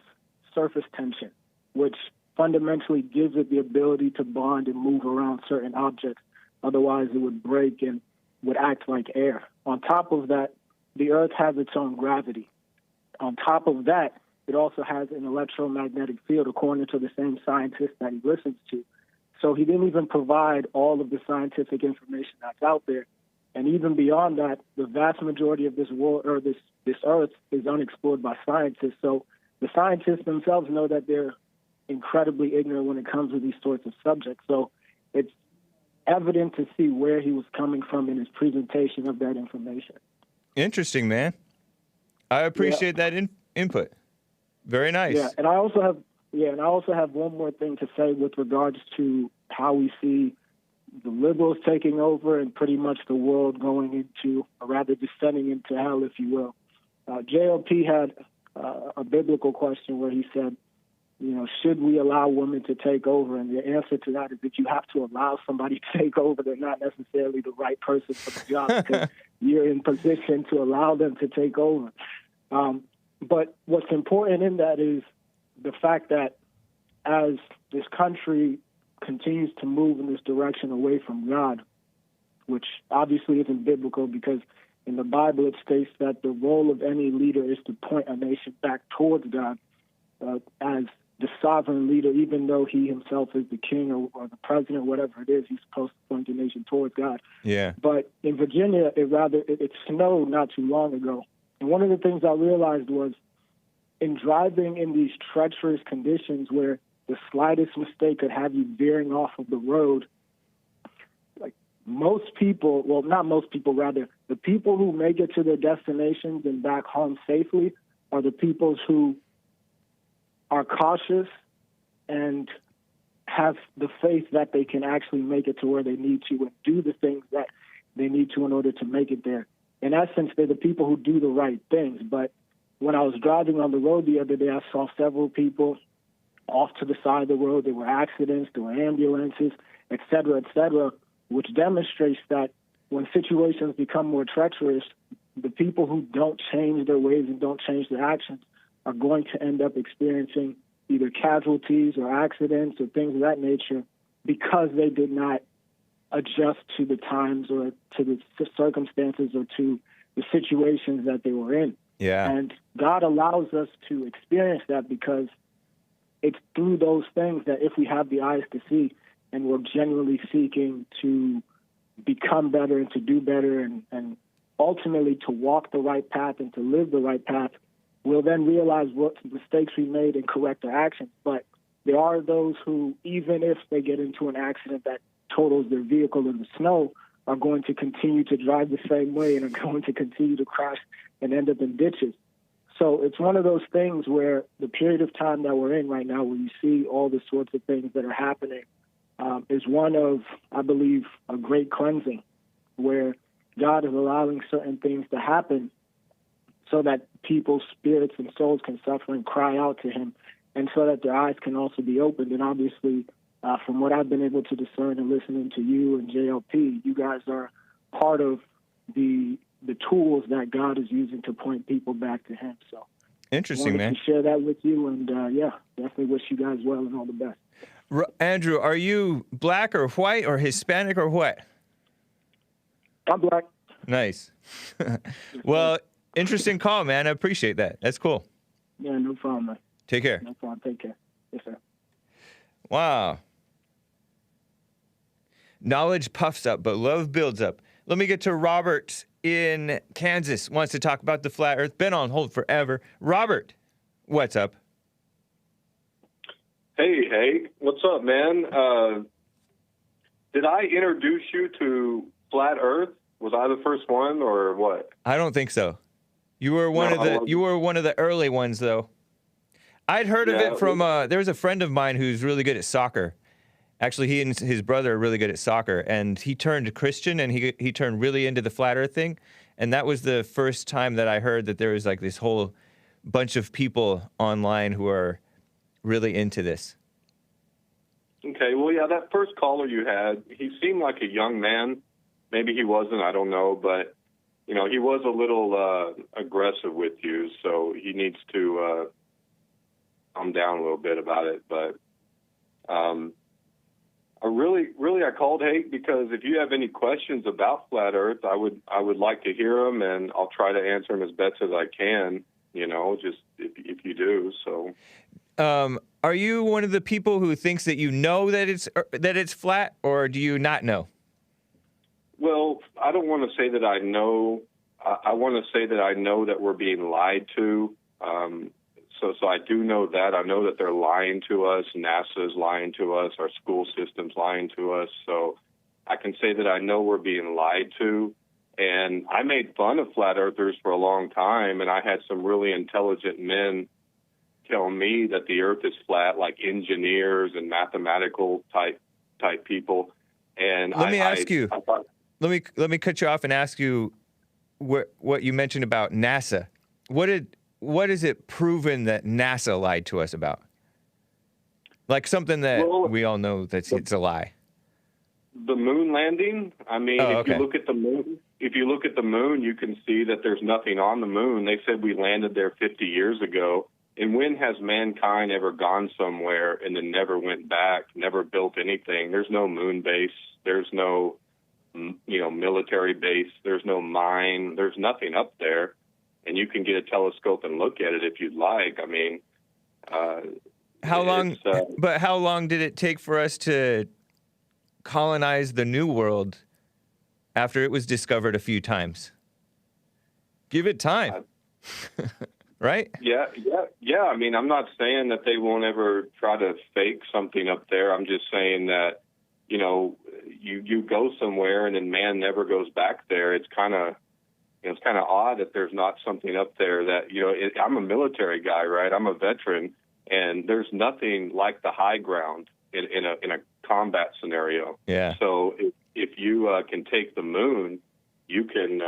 surface tension, which fundamentally gives it the ability to bond and move around certain objects. Otherwise, it would break and would act like air. On top of that, the Earth has its own gravity. On top of that, it also has an electromagnetic field, according to the same scientist that he listens to. So he didn't even provide all of the scientific information that's out there. And even beyond that, the vast majority of this world or this Earth is unexplored by scientists. So the scientists themselves know that they're incredibly ignorant when it comes to these sorts of subjects. So it's evident to see where he was coming from in his presentation of that information. Interesting, man. I appreciate that input. Very nice. Yeah, and I also have one more thing to say with regards to how we see the liberals taking over and pretty much the world going into, or rather descending into hell, if you will. JLP had a biblical question where he said, should we allow women to take over? And the answer to that is that you have to allow somebody to take over. They're not necessarily the right person for the job because you're in position to allow them to take over. But what's important in that is the fact that as this country continues to move in this direction away from God, which obviously isn't biblical because in the Bible it states that the role of any leader is to point a nation back towards God as the sovereign leader, even though he himself is the king or the president, whatever it is, he's supposed to point the nation towards God. Yeah. But in Virginia, it snowed not too long ago. And one of the things I realized was in driving in these treacherous conditions where the slightest mistake could have you veering off of the road, like most people, well, not most people, rather, the people who make it to their destinations and back home safely are the people who are cautious and have the faith that they can actually make it to where they need to and do the things that they need to in order to make it there. In essence, they're the people who do the right things. But when I was driving on the road the other day, I saw several people off to the side of the road. There were accidents, there were ambulances, et cetera, which demonstrates that when situations become more treacherous, the people who don't change their ways and don't change their actions are going to end up experiencing either casualties or accidents or things of that nature because they did not adjust to the times or to the circumstances or to the situations that they were in. Yeah. And God allows us to experience that because it's through those things that if we have the eyes to see and we're genuinely seeking to become better and to do better and ultimately to walk the right path and to live the right path, we'll then realize what mistakes we made and correct our actions. But there are those who, even if they get into an accident that totals their vehicle in the snow, are going to continue to drive the same way and are going to continue to crash and end up in ditches. So it's one of those things where the period of time that we're in right now, where you see all the sorts of things that are happening, is one of, I believe, a great cleansing, where God is allowing certain things to happen so that people's spirits and souls can suffer and cry out to him, and so that their eyes can also be opened. And obviously, from what I've been able to discern and listening to you and JLP, you guys are part of the tools that God is using to point people back to him. So interesting, man. To share that with you, and definitely wish you guys well and all the best. Andrew, are you black or white or Hispanic or what? I'm black. Nice. Well, interesting call, man. I appreciate that. That's cool. Yeah, no problem, man. Take care. No problem. Take care. Yes, sir. Wow. Knowledge puffs up, but love builds up. Let me get to Robert in Kansas. Wants to talk about the flat earth. Been on hold forever. Robert, what's up? Hey, Hake. What's up, man? Did I introduce you to flat earth? Was I the first one or what? I don't think so. You were one of the early ones, though. I'd heard of it from there's a friend of mine who's really good at soccer, Actually, he and his brother are really good at soccer, and he turned Christian, and he turned really into the flat Earth thing. And that was the first time that I heard that there was like this whole bunch of people online who are really into this. Okay, well, yeah, that first caller you had, he seemed like a young man. Maybe he wasn't, I don't know, but, he was a little aggressive with you, so he needs to calm down a little bit about it. But I called Hake because if you have any questions about Flat Earth, I would like to hear them, and I'll try to answer them as best as I can, just if you do, so... Are you one of the people who thinks that that it's flat, or do you not know? Well, I don't want to say that I know. I want to say that I know that we're being lied to. So I do know that. I know that they're lying to us. NASA is lying to us. Our school system's lying to us. So I can say that I know we're being lied to. And I made fun of flat earthers for a long time, and I had some really intelligent men tell me that the Earth is flat, like engineers and mathematical type people. And let me ask you. Let me cut you off and ask you what you mentioned about NASA. What is it proven that NASA lied to us about? Like something that we all know that it's a lie. The moon landing. I mean, if you look at the moon, you can see that there's nothing on the moon. They said we landed there 50 years ago. And when has mankind ever gone somewhere and then never went back, never built anything? There's no moon base. There's no, military base. There's no mine. There's nothing up there. And you can get a telescope and look at it if you'd like. I mean, how long did it take for us to colonize the New World after it was discovered a few times? Give it time. Right? Yeah. I mean, I'm not saying that they won't ever try to fake something up there. I'm just saying that, you go somewhere and then man never goes back there. It's kind of odd that there's not something up there that, I'm a military guy, right? I'm a veteran, and there's nothing like the high ground in a combat scenario. Yeah. So if you can take the moon, you can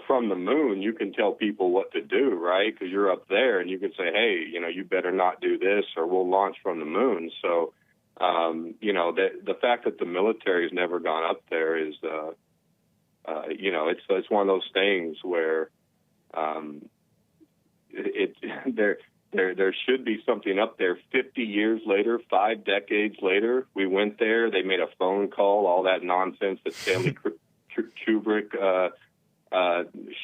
from the moon, you can tell people what to do, right? Because you're up there and you can say, hey, you better not do this or we'll launch from the moon. So, the fact that the military has never gone up there is, it's one of those things where there should be something up there. 50 years later, 5 decades later, we went there. They made a phone call, all that nonsense that Stanley Kubrick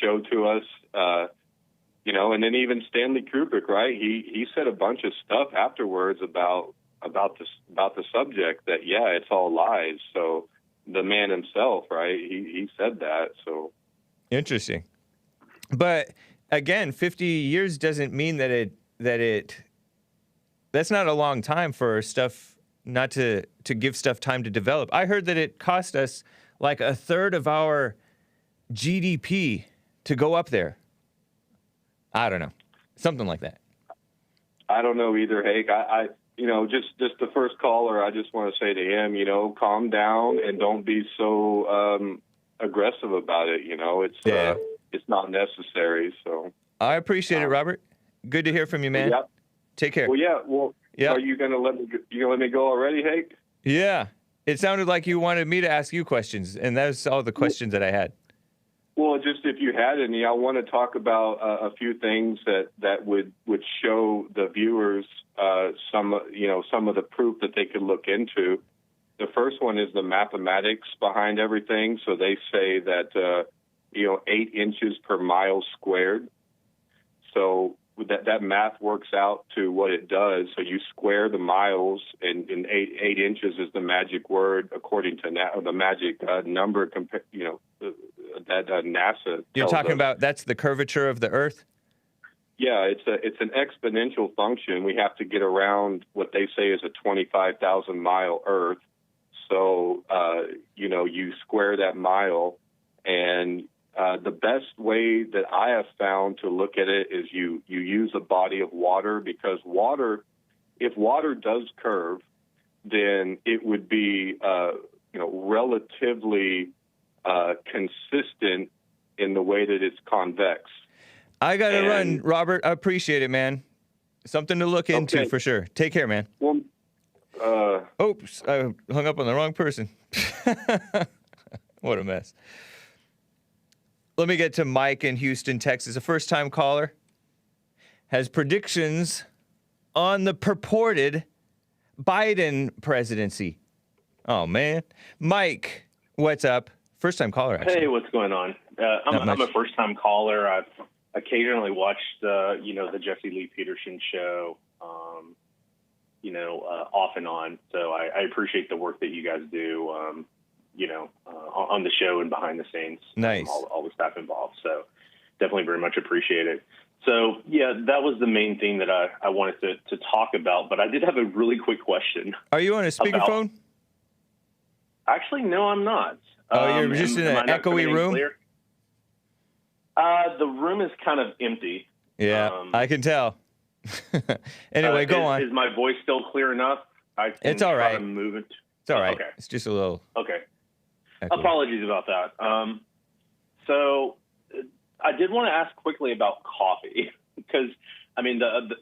showed to us, and then even Stanley Kubrick, right? He said a bunch of stuff afterwards about the subject that, it's all lies. So the man himself, right? He said that. So interesting. But again, 50 years doesn't mean that's not a long time for stuff not to give stuff time to develop. I heard that it cost us like a third of our GDP to go up there. I don't know. Something like that. I don't know either, Hake. I just the first caller, I just want to say to him, calm down and don't be so aggressive about it. It's not necessary. So I appreciate it, Robert. Good to hear from you, man. Yeah. Take care. Well, yeah. Well, are you gonna let me go already, Hake? Yeah. It sounded like you wanted me to ask you questions, and that's all the questions that I had. Well, just if you had any, I want to talk about a few things that would show the viewers some of the proof that they could look into. The first one is the mathematics behind everything. So they say that 8 inches per mile squared. So that math works out to what it does. So you square the miles, and 8 inches is the magic word according to the magic number. That NASA. You're talking about that's the curvature of the Earth. Yeah, it's an exponential function. We have to get around what they say is a 25,000 mile Earth. So you square that mile, and the best way that I have found to look at it is you use a body of water, because water if water does curve, then it would be, relatively consistent in the way that it's convex. I got to run, Robert. I appreciate it, man. Something to look into for sure. Take care, man. Well, oops, I hung up on the wrong person. What a mess. Let me get to Mike in Houston, Texas. A first-time caller has predictions on the purported Biden presidency. Oh, man. Mike, what's up? First-time caller, actually. Hey, what's going on? I'm a first-time caller. I've occasionally watched, the Jesse Lee Peterson show, off and on. So I appreciate the work that you guys do, on the show and behind the scenes. Nice. All the staff involved. So definitely very much appreciate it. So, yeah, that was the main thing that I wanted to talk about. But I did have a really quick question. Are you on a speakerphone? Actually, no, I'm not. Oh, you're just in an echoey room? The room is kind of empty. Yeah, I can tell. Anyway, go on. Is my voice still clear enough? It's all right. To move it. It's all right. Okay. It's just a little. Okay. echoey. Apologies about that. So I did want to ask quickly about coffee because,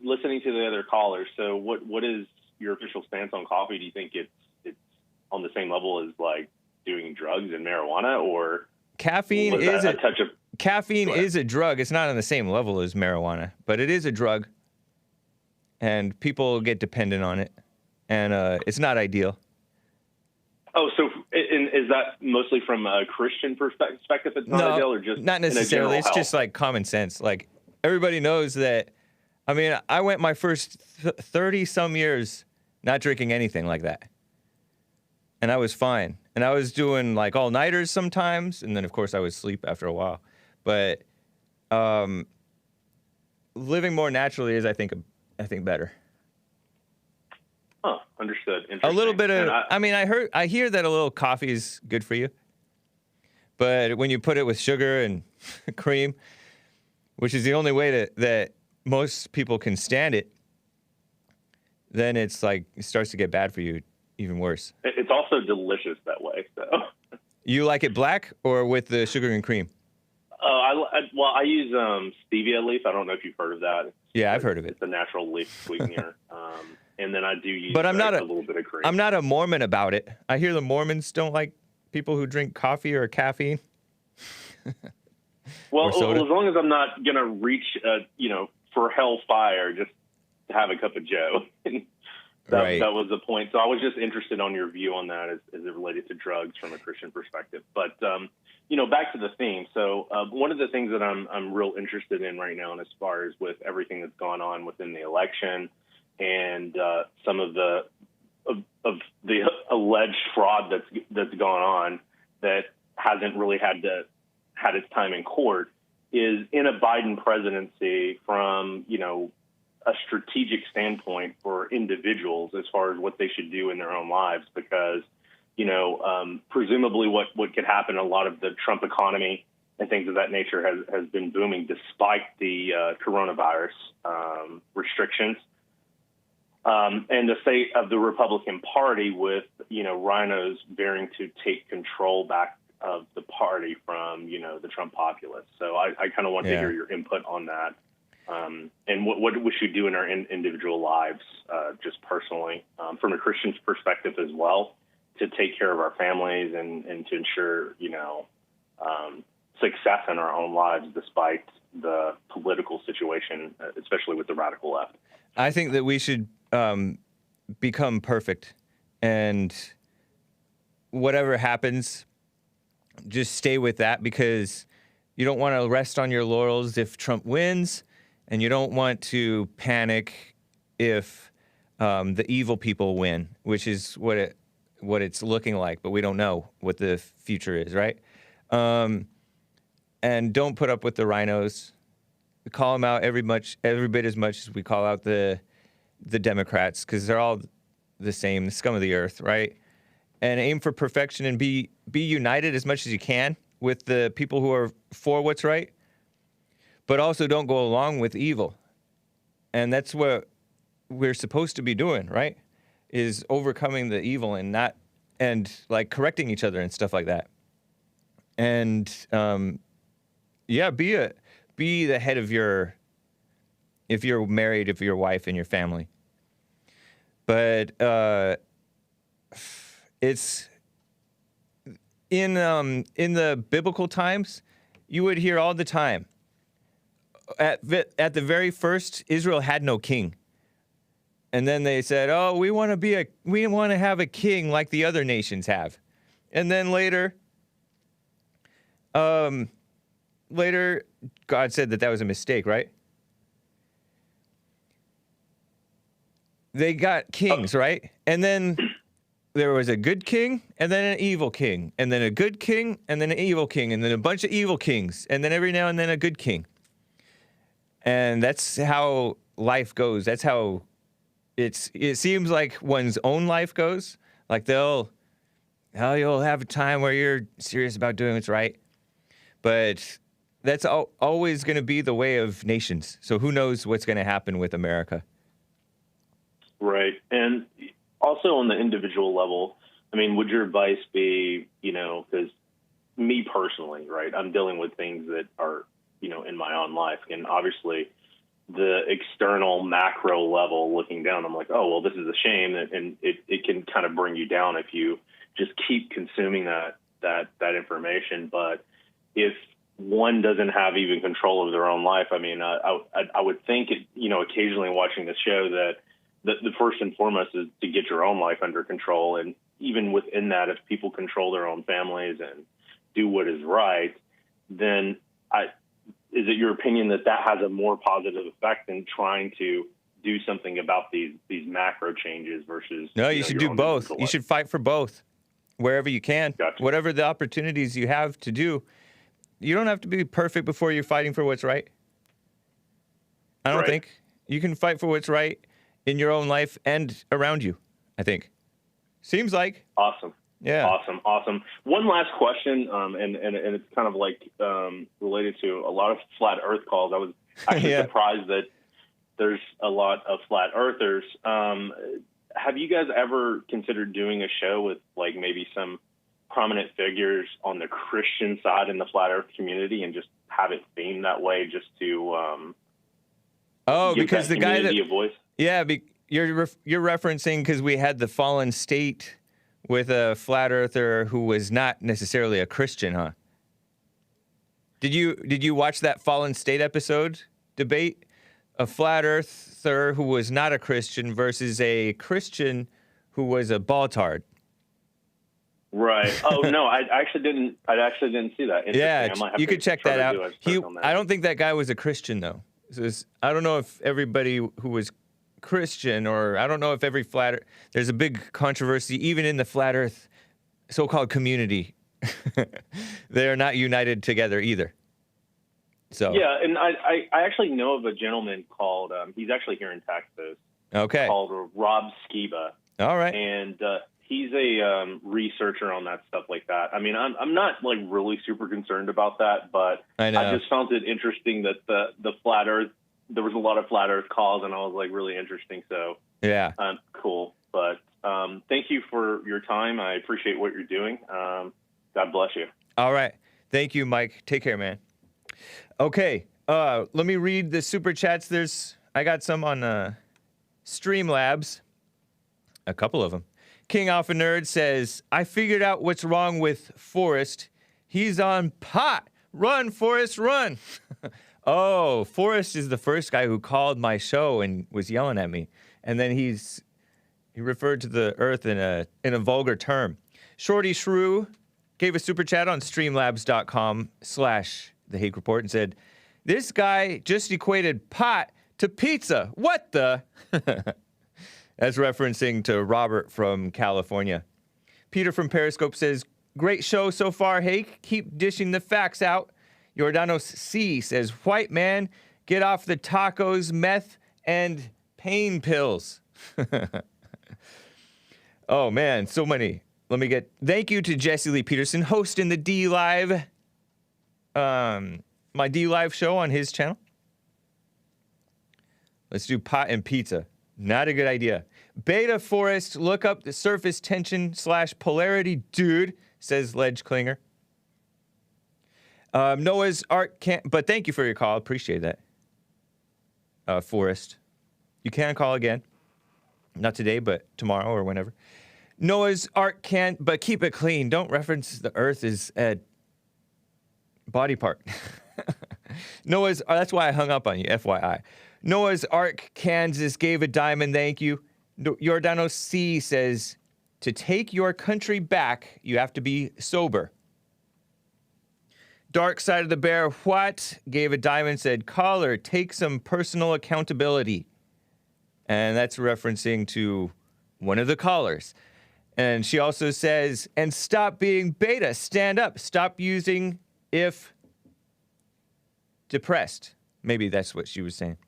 listening to the other callers. So what is your official stance on coffee? Do you think it's on the same level as like doing drugs and marijuana, or caffeine is a touch of caffeine is a drug. It's not on the same level as marijuana, but it is a drug, and people get dependent on it, and it's not ideal. Oh, so is that mostly from a Christian perspective? It's not ideal, or just not necessarily. It's just like common sense. Like everybody knows that. I mean, I went my first 30 some years not drinking anything like that, and I was fine. And I was doing like all-nighters sometimes, and then of course I would sleep after a while. But living more naturally is, I think, better. Oh, understood. A little bit of, I hear that a little coffee is good for you, but when you put it with sugar and cream, which is the only way that most people can stand it, then it's like it starts to get bad for you. Even worse. It's also delicious that way. So. You like it black or with the sugar and cream? I use stevia leaf. I don't know if you've heard of that. Yeah, I've heard of it. It's a natural leaf sweetener. And then I do use but I'm not a little bit of cream. I'm not a Mormon about it. I hear the Mormons don't like people who drink coffee or caffeine. Well, as long as I'm not going to reach, for hellfire, just to have a cup of Joe. That was the point. So I was just interested on your view on that as it related to drugs from a Christian perspective. But, back to the theme. So one of the things that I'm real interested in right now, and as far as with everything that's gone on within the election and some of the alleged fraud that's gone on that hasn't really had its time in court, is in a Biden presidency from, a strategic standpoint for individuals as far as what they should do in their own lives, because, presumably what could happen, a lot of the Trump economy and things of that nature has been booming despite the coronavirus restrictions. And the fate of the Republican Party with, rhinos bearing to take control back of the party from, the Trump populace. So I kind of want to hear your input on that. And what we should do in our individual lives, just personally, from a Christian's perspective as well, to take care of our families and to ensure, success in our own lives despite the political situation, especially with the radical left. I think that we should become perfect, and whatever happens, just stay with that, because you don't want to rest on your laurels if Trump wins. And you don't want to panic if the evil people win, which is what it's looking like, but we don't know what the future is, right? And don't put up with the rhinos. We call them out every bit as much as we call out the Democrats, because they're all the same, the scum of the earth, right? And aim for perfection and be united as much as you can with the people who are for what's right. But also don't go along with evil. And that's what we're supposed to be doing, right? Is overcoming the evil and like correcting each other and stuff like that. And be the head of if you're married, if you're a wife and your family. But it's in the biblical times, you would hear all the time. At the very first, Israel had no king. And then they said, "Oh, we want to have a king like the other nations have." And then later, God said that was a mistake, right? They got kings, right? And then there was a good king, and then an evil king, and then a good king, and then an evil king, and then a bunch of evil kings, and then every now and then a good king. And that's how life goes. That's how it seems like one's own life goes. Like you'll have a time where you're serious about doing what's right. But that's always going to be the way of nations. So who knows what's going to happen with America? Right. And also on the individual level, I mean, would your advice be, because me personally, right, I'm dealing with things that are, in my own life. And obviously the external macro level looking down, I'm like, oh, well, this is a shame. And it can kind of bring you down if you just keep consuming that information. But if one doesn't have even control of their own life, I mean, I would think, occasionally watching the show that the first and foremost is to get your own life under control. And even within that, if people control their own families and do what is right, then is it your opinion that has a more positive effect than trying to do something about these macro changes versus? No, you should do both. You should fight for both wherever you can. Gotcha. Whatever the opportunities you have to do. You don't have to be perfect before you're fighting for what's right. I don't think. You can fight for what's right in your own life and around you, I think. Seems like. Awesome. Yeah. Awesome. One last question, and it's kind of like related to a lot of flat Earth calls. I was actually surprised that there's a lot of flat Earthers. Have you guys ever considered doing a show with like maybe some prominent figures on the Christian side in the flat Earth community and just have it themed that way, just to because the guy that a voice? Yeah, you're referencing because we had the Fallen State with a flat earther who was not necessarily a Christian, huh? Did you watch that Fallen State episode debate? A flat earther who was not a Christian versus a Christian who was a Balltard. Right. Oh no, I actually didn't see that. Yeah, you could check that out. I don't think that guy was a Christian though. I don't know if everybody who was Christian, or I don't know if every there's a big controversy even in the flat earth so-called community. They're not united together either. So yeah, and I actually know of a gentleman called he's actually here in Texas. Okay. Called Rob Skiba. All right. And he's a researcher on that stuff like that. I mean, I'm not like really super concerned about that, but I just found it interesting that the flat Earth, there was a lot of flat Earth calls, and I was like really interesting. So yeah, cool. But thank you for your time. I appreciate what you're doing. God bless you. All right. Thank you, Mike. Take care, man. Okay. Let me read the super chats. I got some on Streamlabs. A couple of them. King Alpha Nerd says, I figured out what's wrong with Forrest. He's on pot. Run, Forrest, run. Oh, Forrest is the first guy who called my show and was yelling at me. And then he referred to the earth in a vulgar term. Shorty Shrew gave a super chat on streamlabs.com/The Hake Report and said, this guy just equated pot to pizza. What the? That's referencing to Robert from California. Peter from Periscope says, great show so far, Hake. Keep dishing the facts out. Jordanos C says, white man, get off the tacos, meth, and pain pills. Oh, man, so many. Thank you to Jesse Lee Peterson, hosting the D-Live, my D-Live show on his channel. Let's do pot and pizza. Not a good idea. Beta Forrest, look up the surface tension / polarity, dude, says Ledge Klinger. Noah's Ark can't, but thank you for your call. Appreciate that. Forrest. You can call again. Not today, but tomorrow or whenever. Noah's Ark can't, but keep it clean. Don't reference the Earth as a body part. That's why I hung up on you, FYI. Noah's Ark, Kansas gave a diamond, thank you. Giordano C says, to take your country back, you have to be sober. Dark Side of the Bear, what? Gave a diamond, said, caller, take some personal accountability. And that's referencing to one of the callers. And she also says, and stop being beta, stand up, stop using if depressed. Maybe that's what she was saying.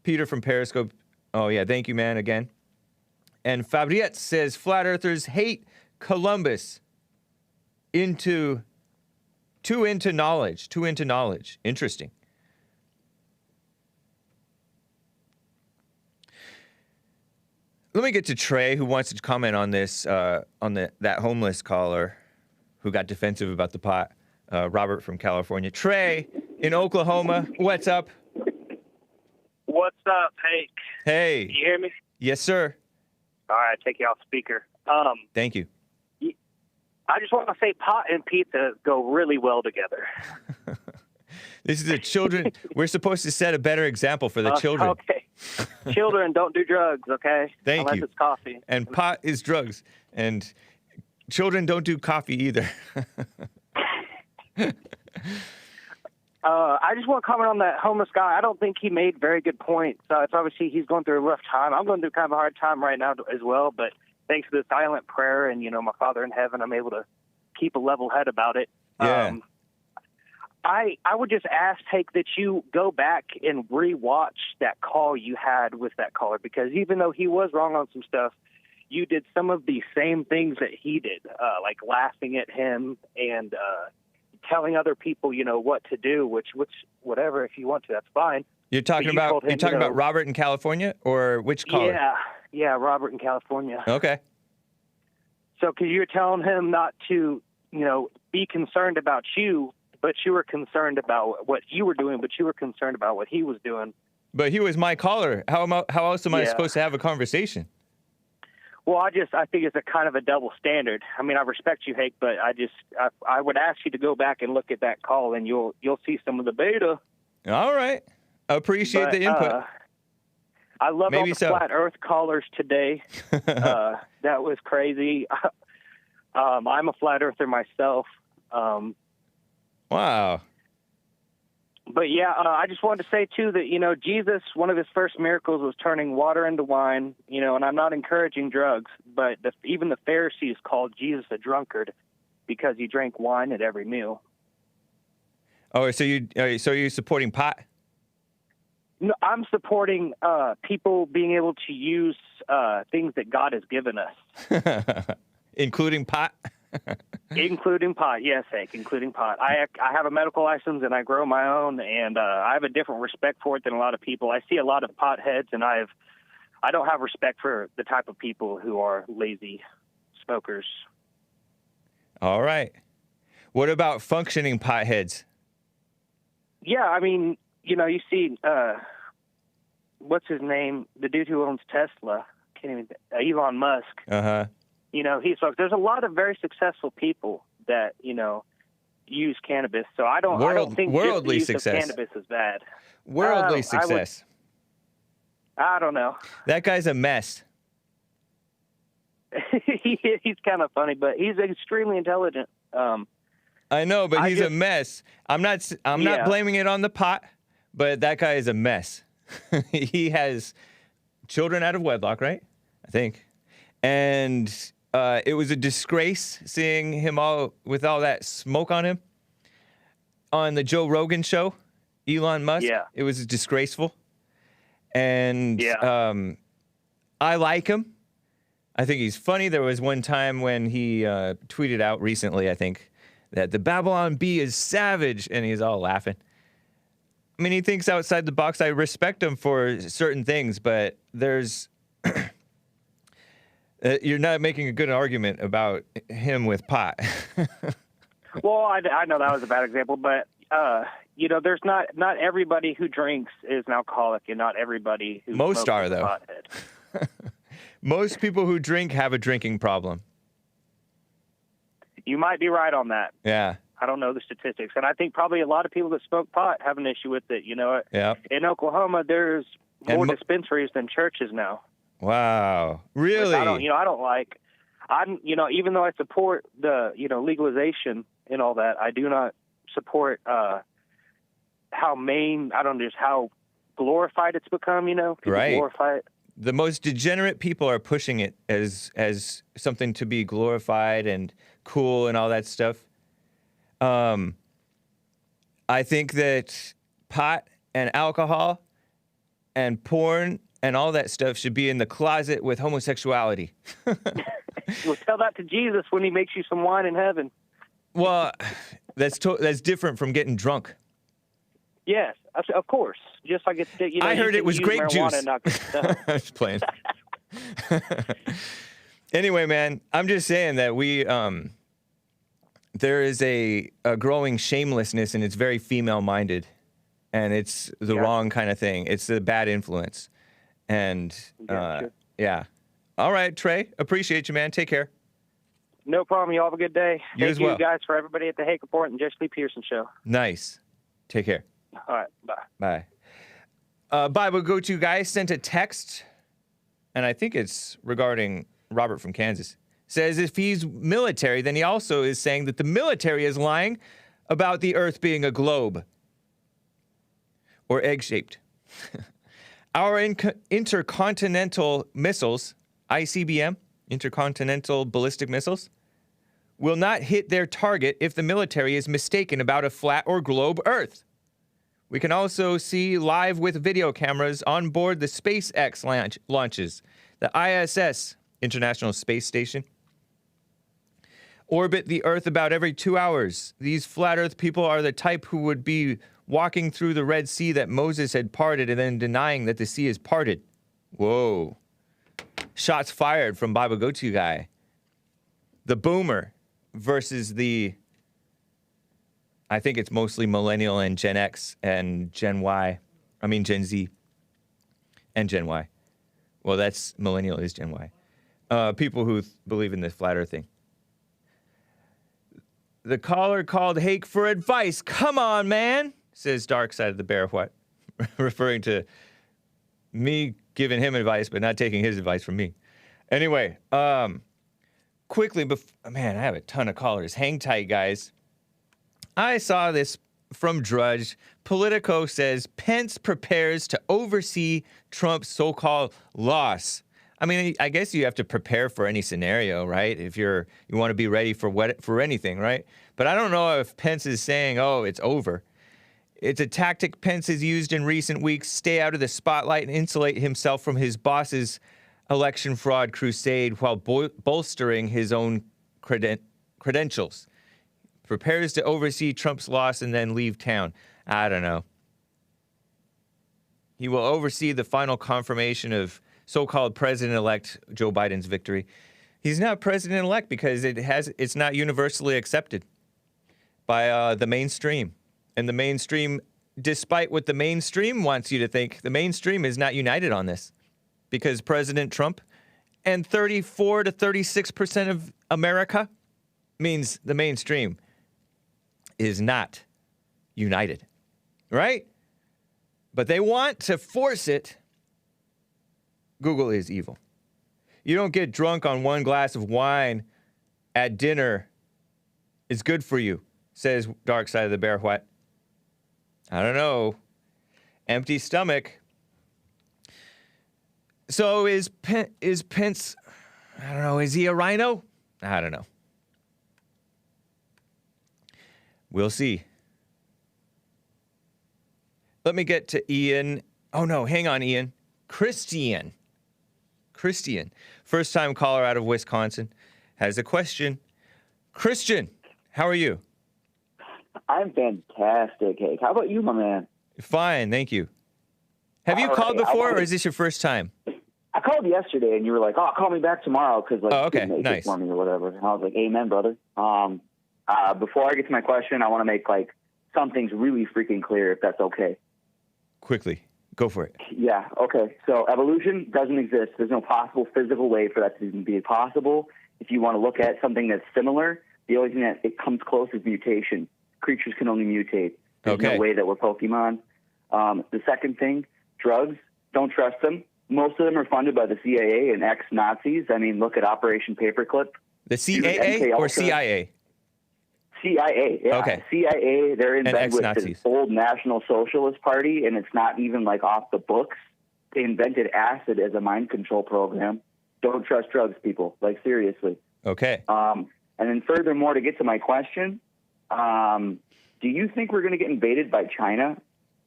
Peter from Periscope, oh yeah, thank you, man, again. And Fabriette says, flat earthers hate Columbus. Too into knowledge. Interesting. Let me get to Trey, who wants to comment on this, that homeless caller who got defensive about the pot. Robert from California. Trey in Oklahoma, what's up? What's up, Hake? Hey. Can you hear me? Yes, sir. All right, take you off speaker. Thank you. I just want to say pot and pizza go really well together. This is a children. We're supposed to set a better example for the children. Okay. Children, don't do drugs, okay? Thank Unless you. it's coffee. And pot is drugs. And children don't do coffee either. I just want to comment on that homeless guy. I don't think he made very good points. It's obviously he's going through a rough time. I'm going through kind of a hard time right now as well, but thanks to the silent prayer and, my Father in heaven, I'm able to keep a level head about it. Yeah. I would just ask, Hake, that you go back and rewatch that call you had with that caller, because even though he was wrong on some stuff, you did some of the same things that he did, like laughing at him and telling other people, what to do, which whatever, if you want to, that's fine. You're talking about Robert in California, or which caller? Yeah, Robert in California. Okay. So, because you're telling him not to, be concerned about you, but you were concerned about what you were doing, but you were concerned about what he was doing. But he was my caller. How else am I supposed to have a conversation? Well, I think it's a kind of a double standard. I mean, I respect you, Hake, but I would ask you to go back and look at that call, and you'll see some of the beta. All right. I appreciate the input. I love all the flat Earth callers today. That was crazy. I'm a flat earther myself. Wow. But yeah, I just wanted to say too that, Jesus, one of his first miracles was turning water into wine, and I'm not encouraging drugs, but even the Pharisees called Jesus a drunkard because he drank wine at every meal. Oh, so you're supporting pot? No, I'm supporting people being able to use things that God has given us. Including pot? Including pot, yes, Hake, including pot. I have a medical license and I grow my own, and I have a different respect for it than a lot of people. I see a lot of potheads, and I don't have respect for the type of people who are lazy smokers. All right. What about functioning potheads? Yeah, I mean, you see, what's his name? The dude who owns Tesla, Elon Musk. Uh-huh. He smokes. There's a lot of very successful people that, use cannabis. So I don't think worldly just the use success. of cannabis is bad. Worldly success. I don't know. That guy's a mess. He's kind of funny, but he's extremely intelligent. I know, but he's a mess. I'm not blaming it on the pot, but that guy is a mess. He has children out of wedlock, right? I think. And it was a disgrace seeing him with all that smoke on him on the Joe Rogan show, Elon Musk. Yeah. It was disgraceful. And I like him. I think he's funny. There was one time when he tweeted out recently, I think, that the Babylon Bee is savage, and he's all laughing. I mean, he thinks outside the box. I respect him for certain things, but there's you're not making a good argument about him with pot. Well, I know that was a bad example, but there's not everybody who drinks is an alcoholic, and not everybody who Most smokes are, is a though. pothead. Most people who drink have a drinking problem. You might be right on that. Yeah. I don't know the statistics, and I think probably a lot of people that smoke pot have an issue with it. Yeah. In Oklahoma, there's more dispensaries than churches now. Wow. Really? Even though I support the, legalization and all that, I do not support how glorified it's become, People Right. glorify it. The most degenerate people are pushing it as something to be glorified and cool and all that stuff. I think that pot and alcohol and porn and all that stuff should be in the closet with homosexuality. Well, tell that to Jesus when he makes you some wine in heaven. Well, that's different from getting drunk. Yes, of course. Just like it's, I heard it was grape juice. And not good stuff. I was playing. Anyway, man, I'm just saying that there is a growing shamelessness, and it's very female-minded, and it's the wrong kind of thing. It's the bad influence. And, yeah. All right, Trey, appreciate you, man. Take care. No problem. You all have a good day. You Thank as well. you guys for everybody at the Hake Report and Jesse Lee Pearson Show. Nice. Take care. All right, bye. Bye. Bible Go-To guy sent a text, and I think it's regarding Robert from Kansas. Says if he's military, then he also is saying that the military is lying about the Earth being a globe or egg-shaped. Our intercontinental missiles, ICBM, intercontinental ballistic missiles, will not hit their target if the military is mistaken about a flat or globe Earth. We can also see live with video cameras on board the SpaceX launches, the ISS, International Space Station, orbit the Earth about every 2 hours. These flat Earth people are the type who would be walking through the Red Sea that Moses had parted and then denying that the sea is parted. Whoa. Shots fired from Bible Go-To guy. The boomer versus I think it's mostly millennial and Gen X and Gen Z and Gen Y. Well, that's millennial is Gen Y. People who believe in the flat Earth thing. The caller called Hake for advice. Come on, man, says Dark Side of the Bear. What? Referring to me giving him advice, but not taking his advice from me. Anyway, quickly, man, I have a ton of callers. Hang tight, guys. I saw this from Drudge. Politico says Pence prepares to oversee Trump's so-called loss. I mean, I guess you have to prepare for any scenario, right? If you want to be ready for anything, right? But I don't know if Pence is saying, oh, it's over. It's a tactic Pence has used in recent weeks, stay out of the spotlight and insulate himself from his boss's election fraud crusade while bolstering his own credentials. Prepares to oversee Trump's loss and then leave town. I don't know. He will oversee the final confirmation of so-called President-elect Joe Biden's victory. He's not President-elect because it's not universally accepted by the mainstream. And the mainstream, despite what the mainstream wants you to think, the mainstream is not united on this. Because President Trump and 34 to 36% of America means the mainstream is not united, right? But they want to force it. Google is evil. You don't get drunk on one glass of wine at dinner. It's good for you, says Dark Side of the Bear. What? I don't know. Empty stomach. So is Pence, I don't know, is he a rhino? I don't know. We'll see. Let me get to Ian. Oh, no, hang on, Ian. Christian. First-time caller out of Wisconsin, has a question. Christian, how are you? I'm fantastic, Hake. How about you, my man? Fine, thank you. Have you All called right, before, or is this your first time? I called yesterday, and you were like, "Oh, call me back tomorrow," because like, okay, you didn't make nice. it for me or whatever. And I was like, "Amen, brother." Before I get to my question, I want to make like something's really freaking clear, if that's okay. Quickly, go for it. Yeah. Okay. So evolution doesn't exist. There's no possible physical way for that to even be possible. If you want to look at something that's similar, the only thing that it comes close is mutation. Creatures can only mutate. There's no way that we're Pokemon. The second thing, drugs, don't trust them. Most of them are funded by the CIA and ex-Nazis. I mean, look at Operation Paperclip. The CAA or CIA? CIA, yeah. Okay. CIA, they're in And bed with ex-Nazis. this old National Socialist Party, and it's not even like off the books. They invented acid as a mind control program. Don't trust drugs, people. Like, seriously. Okay. And then furthermore, to get to my question, do you think we're going to get invaded by China?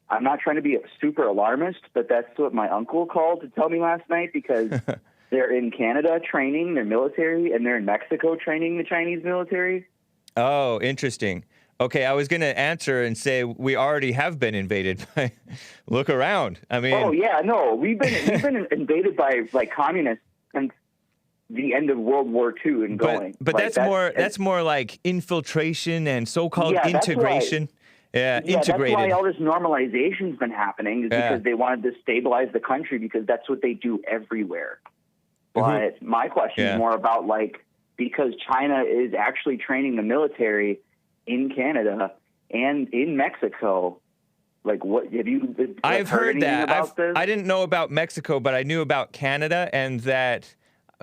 I'm not trying to be a super alarmist, but that's what my uncle called to tell me last night, because they're in Canada training their military, and they're in Mexico training the Chinese military. Oh, interesting. Okay, I was going to answer and say we already have been invaded by. Look around. I mean. Oh yeah, no, we've been invaded by like communists since the end of World War II and going. But like, that's more like infiltration and so-called Yeah, that's integration. Yeah, integrated. that's why all this normalization's been happening, is because they wanted to stabilize the country, because that's what they do everywhere. But my question is more about like, because China is actually training the military in Canada and in Mexico. Like, what have you? I've heard that. About this? I didn't know about Mexico, but I knew about Canada, and that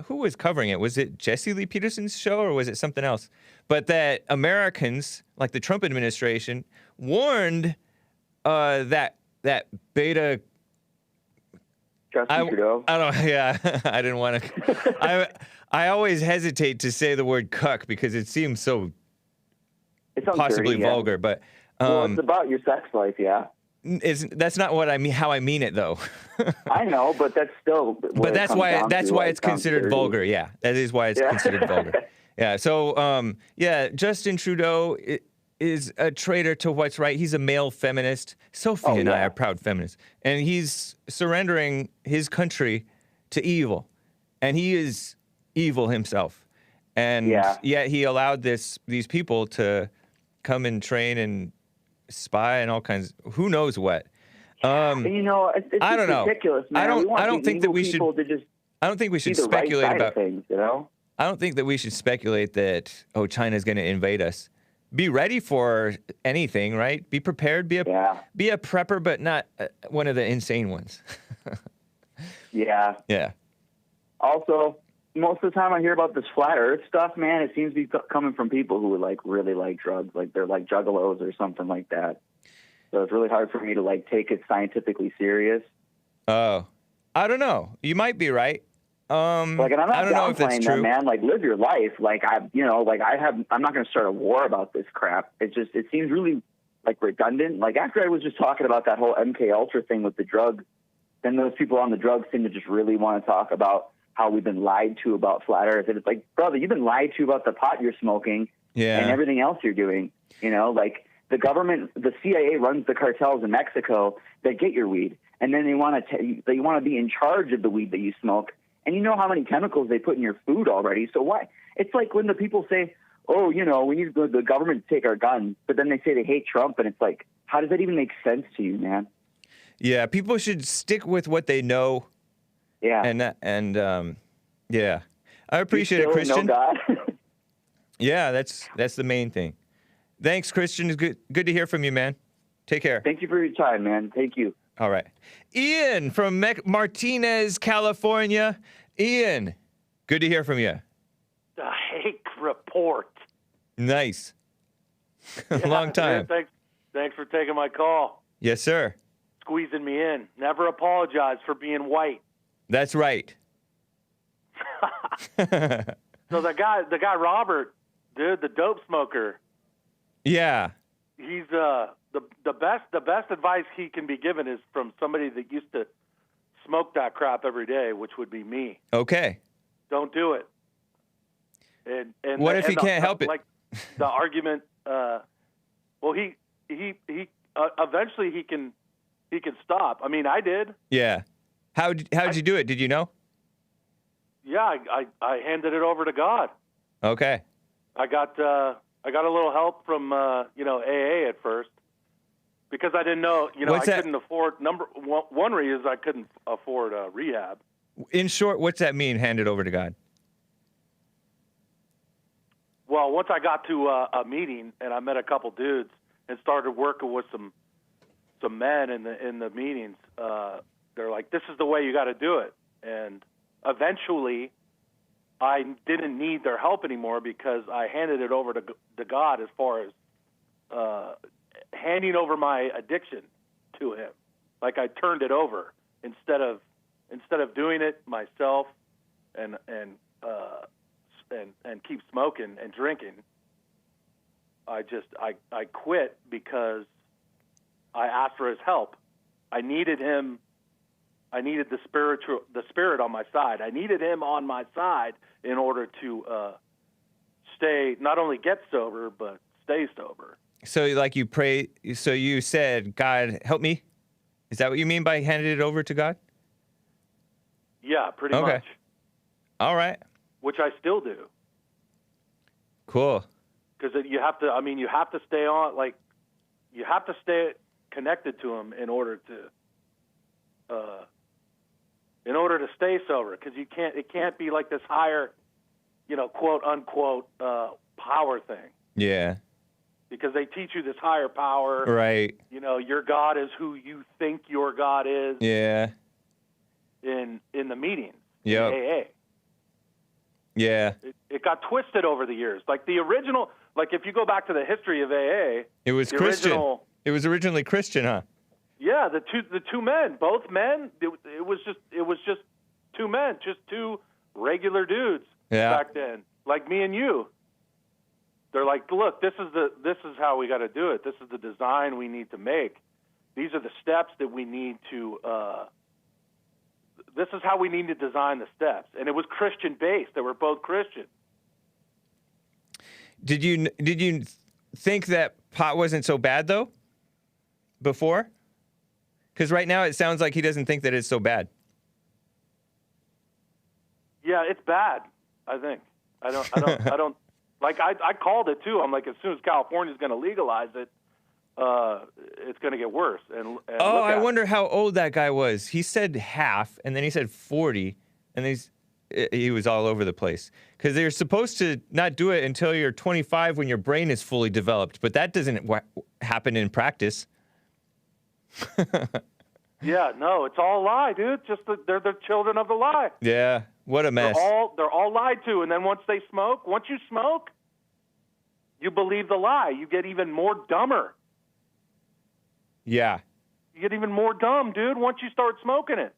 who was covering it? Was it Jesse Lee Peterson's show, or was it something else? But that Americans, like the Trump administration, warned that beta. Justin Trudeau. I don't. Yeah, I didn't want to. I always hesitate to say the word cuck because it seems so It sounds possibly dirty, yeah. vulgar. But Well, it's about your sex life, yeah. That's not what I mean. How I mean it, though. I know, but that's still. But that's why it's considered vulgar. Yeah, that is why it's considered vulgar. Yeah. So, Justin Trudeau is a traitor to what's right. He's a male feminist. Sophie and I are proud feminists, and he's surrendering his country to evil, and he is evil himself. And yet he allowed these people to come and train and spy and all kinds. Who knows what? And, you know, it's I don't know. ridiculous, man. I don't think that we should. I don't think we should speculate about things. You know. I don't think that we should speculate that China's going to invade us. Be ready for anything, right? Be prepared. Be a prepper, but not one of the insane ones. Yeah. Yeah. Also, most of the time I hear about this flat Earth stuff, man, it seems to be coming from people who like really like drugs, like they're like juggalos or something like that. So it's really hard for me to like take it scientifically serious. Oh, I don't know. You might be right. And I'm not I don't know if that's downplaying true. that, man. Like, live your life. Like, I'm not going to start a war about this crap. It seems really like redundant. Like, after I was just talking about that whole MK Ultra thing with the drugs, then those people on the drugs seem to just really want to talk about how we've been lied to about flat Earth. And it's like, brother, you've been lied to about the pot you're smoking and everything else you're doing. You know, like the government, the CIA runs the cartels in Mexico that get your weed, and then they want to be in charge of the weed that you smoke. And you know how many chemicals they put in your food already. So why? It's like when the people say, oh, you know, we need the government to take our guns, but then they say they hate Trump, and it's like, how does that even make sense to you, man? Yeah, people should stick with what they know. Yeah. Yeah. I appreciate it, Christian. Know God. Yeah, that's the main thing. Thanks, Christian. It's good to hear from you, man. Take care. Thank you for your time, man. Thank you. All right. Ian from Martinez, California. Ian, good to hear from you. The Hake report. Nice. Long time. Man, thanks for taking my call. Yes, sir. Squeezing me in. Never apologize for being white. That's right. So the guy Robert, dude, the dope smoker. Yeah. He's the best advice he can be given is from somebody that used to smoke that crap every day, which would be me. Okay. Don't do it. And what if he can't help it? Like the argument. Well, he eventually he can he could stop. I mean, I did. Yeah. How'd you do it? Did you know? Yeah, I handed it over to God. Okay. I got a little help from AA at first because I didn't know. Couldn't afford one reason I couldn't afford rehab. In short, what's that mean? Hand it over to God. Well, once I got to a meeting and I met a couple dudes and started working with some men in the meetings, they're like, "This is the way you got to do it." And eventually, I didn't need their help anymore because I handed it over to God as far as handing over my addiction to Him. Like I turned it over instead of doing it myself and keep smoking and drinking. I quit because I asked for His help. I needed Him. I needed the spirit on my side. I needed Him on my side in order to not only get sober, but stay sober. So like you pray, so you said, God, help me? Is that what you mean by handed it over to God? Yeah, pretty much. All right. Which I still do. Cool. Because you have to stay on, like, you have to stay connected to Him in order to stay sober. Because it can't be like this higher, quote unquote, power thing. Yeah. Because they teach you this higher power. Right. Your God is who you think your God is. Yeah. In the meetings. Yep. In AA. Yeah. It got twisted over the years. Like the original, like if you go back to the history of AA, it was Christian. It was originally Christian, huh? Yeah, the two men, both men. It was just two men, just two regular dudes back then, like me and you. They're like, look, this is how we got to do it. This is the design we need to make. These are the steps that we need to. This is how we need to design the steps, and it was Christian based. They were both Christian. Did you think that pot wasn't so bad though? Before? Because right now it sounds like he doesn't think that it's so bad. Yeah, it's bad. I think. I don't. Like I called it too. I'm like, as soon as California's going to legalize it, it's going to get worse. And I wonder how old that guy was. He said half, and then he said 40, and he was all over the place. Because they're supposed to not do it until you're 25 when your brain is fully developed, but that doesn't happen in practice. Yeah, no, it's all a lie, dude. Just they're the children of the lie. Yeah, what a mess. They're all lied to, and then once you smoke, you believe the lie. You get even more dumber. Yeah. You get even more dumb, dude, once you start smoking it.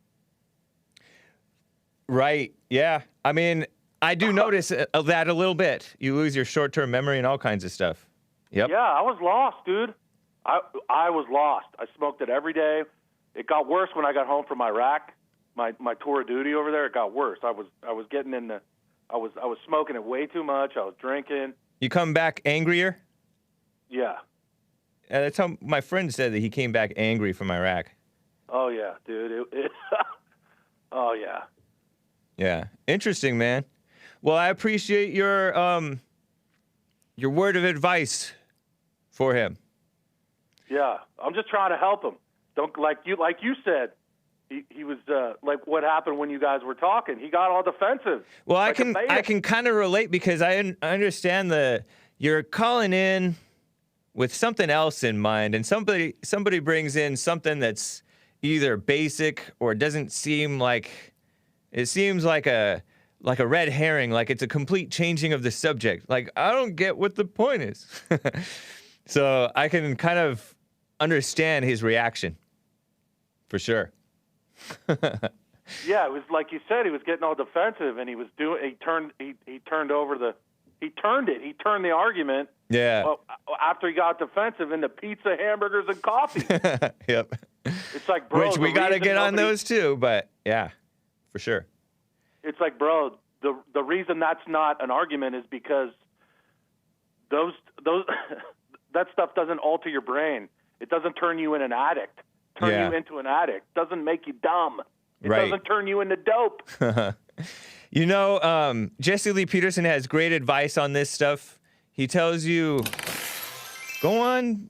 Right, yeah. I mean, I do notice that a little bit. You lose your short-term memory and all kinds of stuff. Yep. Yeah, I was lost, dude. I was lost. I smoked it every day. It got worse when I got home from Iraq. My tour of duty over there, it got worse. I was getting in I was smoking it way too much. I was drinking. You come back angrier? Yeah. That's how my friend said that he came back angry from Iraq. Oh yeah, dude. Oh yeah. Yeah. Interesting, man. Well, I appreciate your word of advice for him. Yeah, I'm just trying to help him. Don't like you said. He was like what happened when you guys were talking. He got all defensive. Well, like I can kind of relate because I understand you're calling in with something else in mind, and somebody brings in something that's either basic or doesn't seem like it seems like a red herring, like it's a complete changing of the subject. Like I don't get what the point is. So I can kind of understand his reaction. For sure. Yeah, it was like you said, he was getting all defensive, and he turned the argument. Yeah. Well, after he got defensive into pizza, hamburgers, and coffee. Yep. It's like, bro, which we got to get on those too, but yeah, for sure. It's like, bro, the reason that's not an argument is because those that stuff doesn't alter your brain. It doesn't turn you in an addict. turn you into an addict. Doesn't make you dumb. It Right. doesn't turn you into dope. You know, Jesse Lee Peterson has great advice on this stuff. He tells you, go on,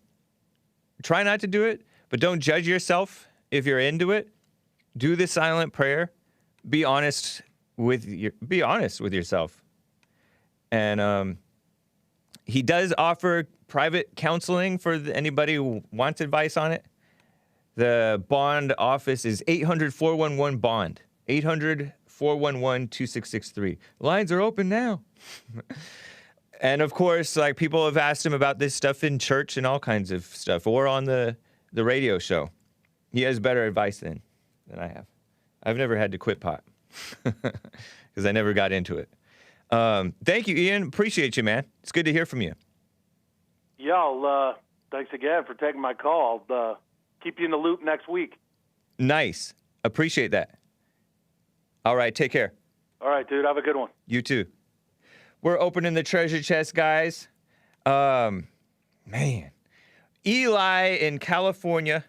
try not to do it, but don't judge yourself if you're into it. Do the silent prayer. Be honest with yourself. And he does offer private counseling for anybody who wants advice on it. The bond office is 800-411-BOND. 800-411-2663. Lines are open now. And of course, like, people have asked him about this stuff in church and all kinds of stuff, or on the radio show. He has better advice than I have. I've never had to quit pot because I never got into it. Thank you, Ian. Appreciate you, man. It's good to hear from you. Yeah, thanks again for taking my call. I'll keep you in the loop next week. Nice. Appreciate that. All right, take care. All right, dude. Have a good one. You too. We're opening the treasure chest, guys. Man. Eli in California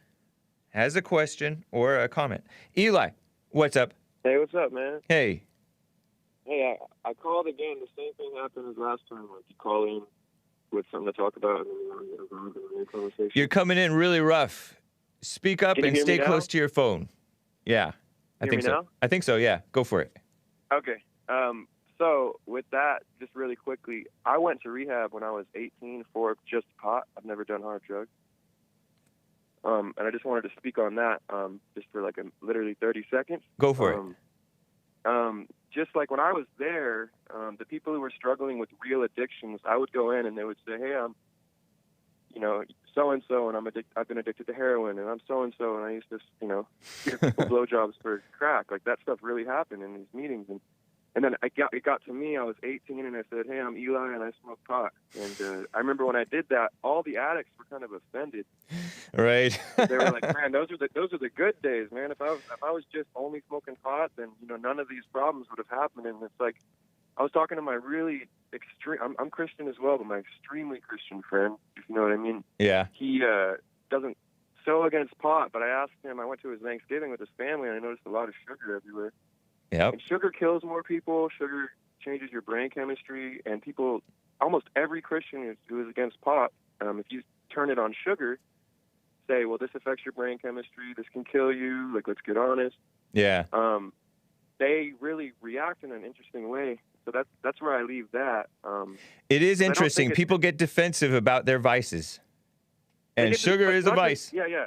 has a question or a comment. Eli, what's up? Hey, what's up, man? Hey. Hey, I called again. The same thing happened as last time. Like, you call in with something to talk about, and then you want to get involved in a conversation. You're coming in really rough. Speak up and stay close to your phone. Yeah. I think so. Now? I think so, yeah. Go for it. Okay. So with that, just really quickly, I went to rehab when I was 18 for just pot. I've never done hard drugs. And I just wanted to speak on that, just for like literally 30 seconds. Go for it. Just like when I was there, the people who were struggling with real addictions, I would go in and they would say, hey, I'm, so-and-so, and I've been addicted to heroin, and I'm so-and-so, and I used to, give people blowjobs for crack. Like, that stuff really happened in these meetings. And then it got to me. I was 18, and I said, hey, I'm Eli, and I smoke pot. And I remember when I did that, all the addicts were kind of offended. Right. They were like, man, those are the good days, man. If I was just only smoking pot, then, none of these problems would have happened. And it's like, I was talking to my really extreme, I'm Christian as well, but my extremely Christian friend, if you know what I mean. Yeah. He doesn't so against pot, but I asked him, I went to his Thanksgiving with his family, and I noticed a lot of sugar everywhere. Yep. And sugar kills more people. Sugar changes your brain chemistry, and people, almost every Christian who is against pot, if you turn it on sugar, say, well, this affects your brain chemistry, this can kill you, like, let's get honest. Yeah. They really react in an interesting way. So that's where I leave that. It is interesting. People get defensive about their vices. And sugar is a vice. Yeah.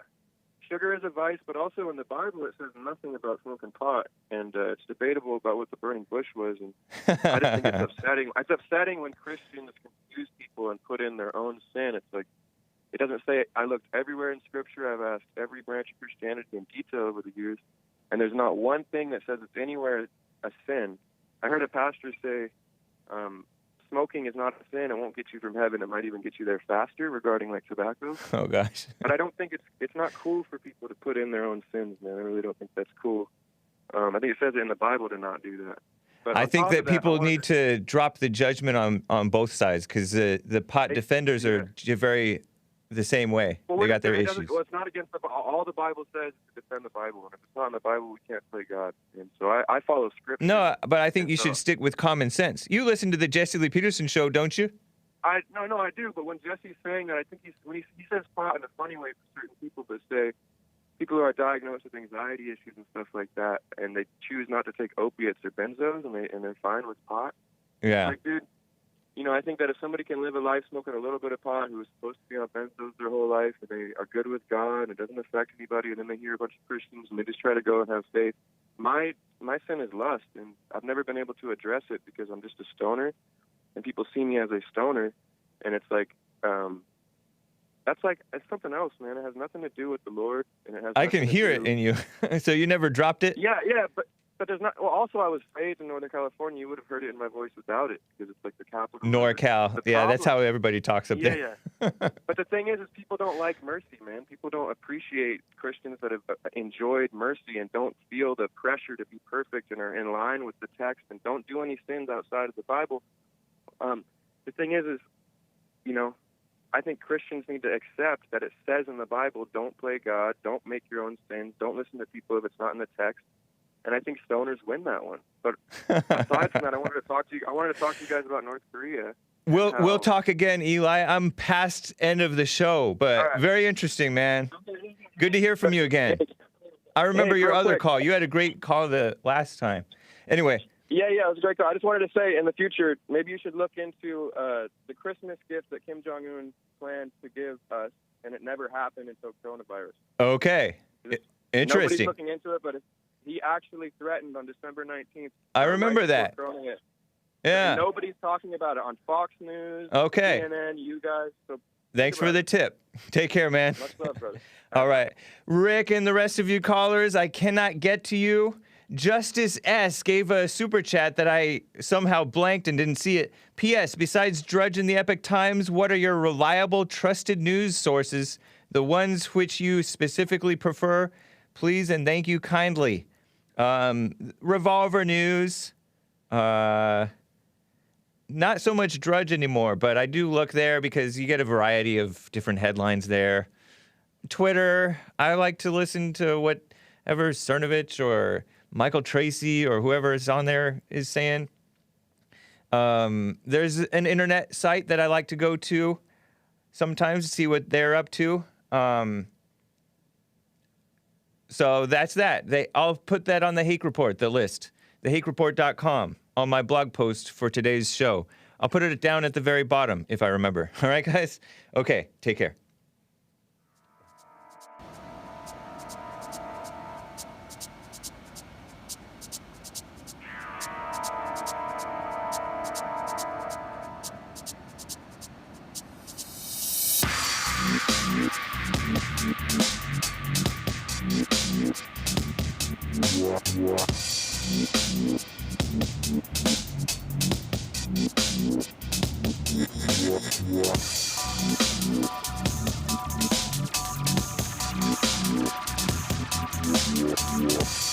Sugar is a vice, but also in the Bible it says nothing about smoking pot, and it's debatable about what the burning bush was. And I just think it's upsetting. It's upsetting when Christians confuse people and put in their own sin. It's like, it doesn't say. I looked everywhere in Scripture. I've asked every branch of Christianity in detail over the years, and there's not one thing that says it's anywhere a sin. I heard a pastor say, smoking is not a sin. It won't get you from heaven. It might even get you there faster, regarding like tobacco. Oh gosh. But I don't think it's not cool for people to put in their own sins, man. I really don't think that's cool. I think it says it in the Bible to not do that. But I think that people need to drop the judgment on both sides, because the pot defenders are very the same way. Well, they got their issues. Well, it's not against all the Bible says is to defend the Bible, and if it's not in the Bible, we can't play God. And so I follow Scripture. No, but I think you should stick with common sense. You listen to the Jesse Lee Peterson show, don't you? No, I do. But when Jesse's saying that, I think when he says pot in a funny way for certain people, but say people who are diagnosed with anxiety issues and stuff like that, and they choose not to take opiates or benzos, and they're fine with pot. Yeah. Like, dude, I think that if somebody can live a life smoking a little bit of pot, who is supposed to be on benzos their whole life, and they are good with God, and it doesn't affect anybody, and then they hear a bunch of Christians, and they just try to go and have faith. My sin is lust, and I've never been able to address it because I'm just a stoner, and people see me as a stoner, and it's like, it's something else, man. It has nothing to do with the Lord, and it has. I can hear it in you. So you never dropped it? Yeah, but there's not. Well, also I was raised in Northern California. You would have heard it in my voice without it, because it's like the capital. NorCal. Yeah, that's how everybody talks up there. Yeah. But the thing is people don't like mercy, man. People don't appreciate Christians that have enjoyed mercy and don't feel the pressure to be perfect and are in line with the text and don't do any sins outside of the Bible. The thing is I think Christians need to accept that it says in the Bible, don't play God, don't make your own sins, don't listen to people if it's not in the text. And I think stoners win that one. But aside from that, I wanted to talk to you guys about North Korea. We'll talk again, Eli. I'm past end of the show, but very interesting, man. Good to hear from you again. I remember your other call. You had a great call the last time. Anyway. Yeah, it was a great call. I just wanted to say, in the future, maybe you should look into the Christmas gift that Kim Jong-un planned to give us, and it never happened until coronavirus. Okay. Interesting. Nobody's looking into it, but he actually threatened on December 19th. I remember that. Yeah. And nobody's talking about it on Fox News, okay. CNN, you guys. So thanks for the tip. Take care, man. Much love, brother. All right. Rick and the rest of you callers, I cannot get to you. Justice S gave a super chat that I somehow blanked and didn't see it. P.S. Besides Drudge and the Epic Times, what are your reliable, trusted news sources? The ones which you specifically prefer? Please and thank you kindly. Revolver News. Not so much Drudge anymore, but I do look there because you get a variety of different headlines there. Twitter, I like to listen to whatever Cernovich or Michael Tracy or whoever is on there is saying. There's an internet site that I like to go to sometimes to see what they're up to. So that's that. I'll put that on the Hake Report, the list, thehakereport.com, on my blog post for today's show. I'll put it down at the very bottom if I remember. All right, guys? Okay, take care. Yeah.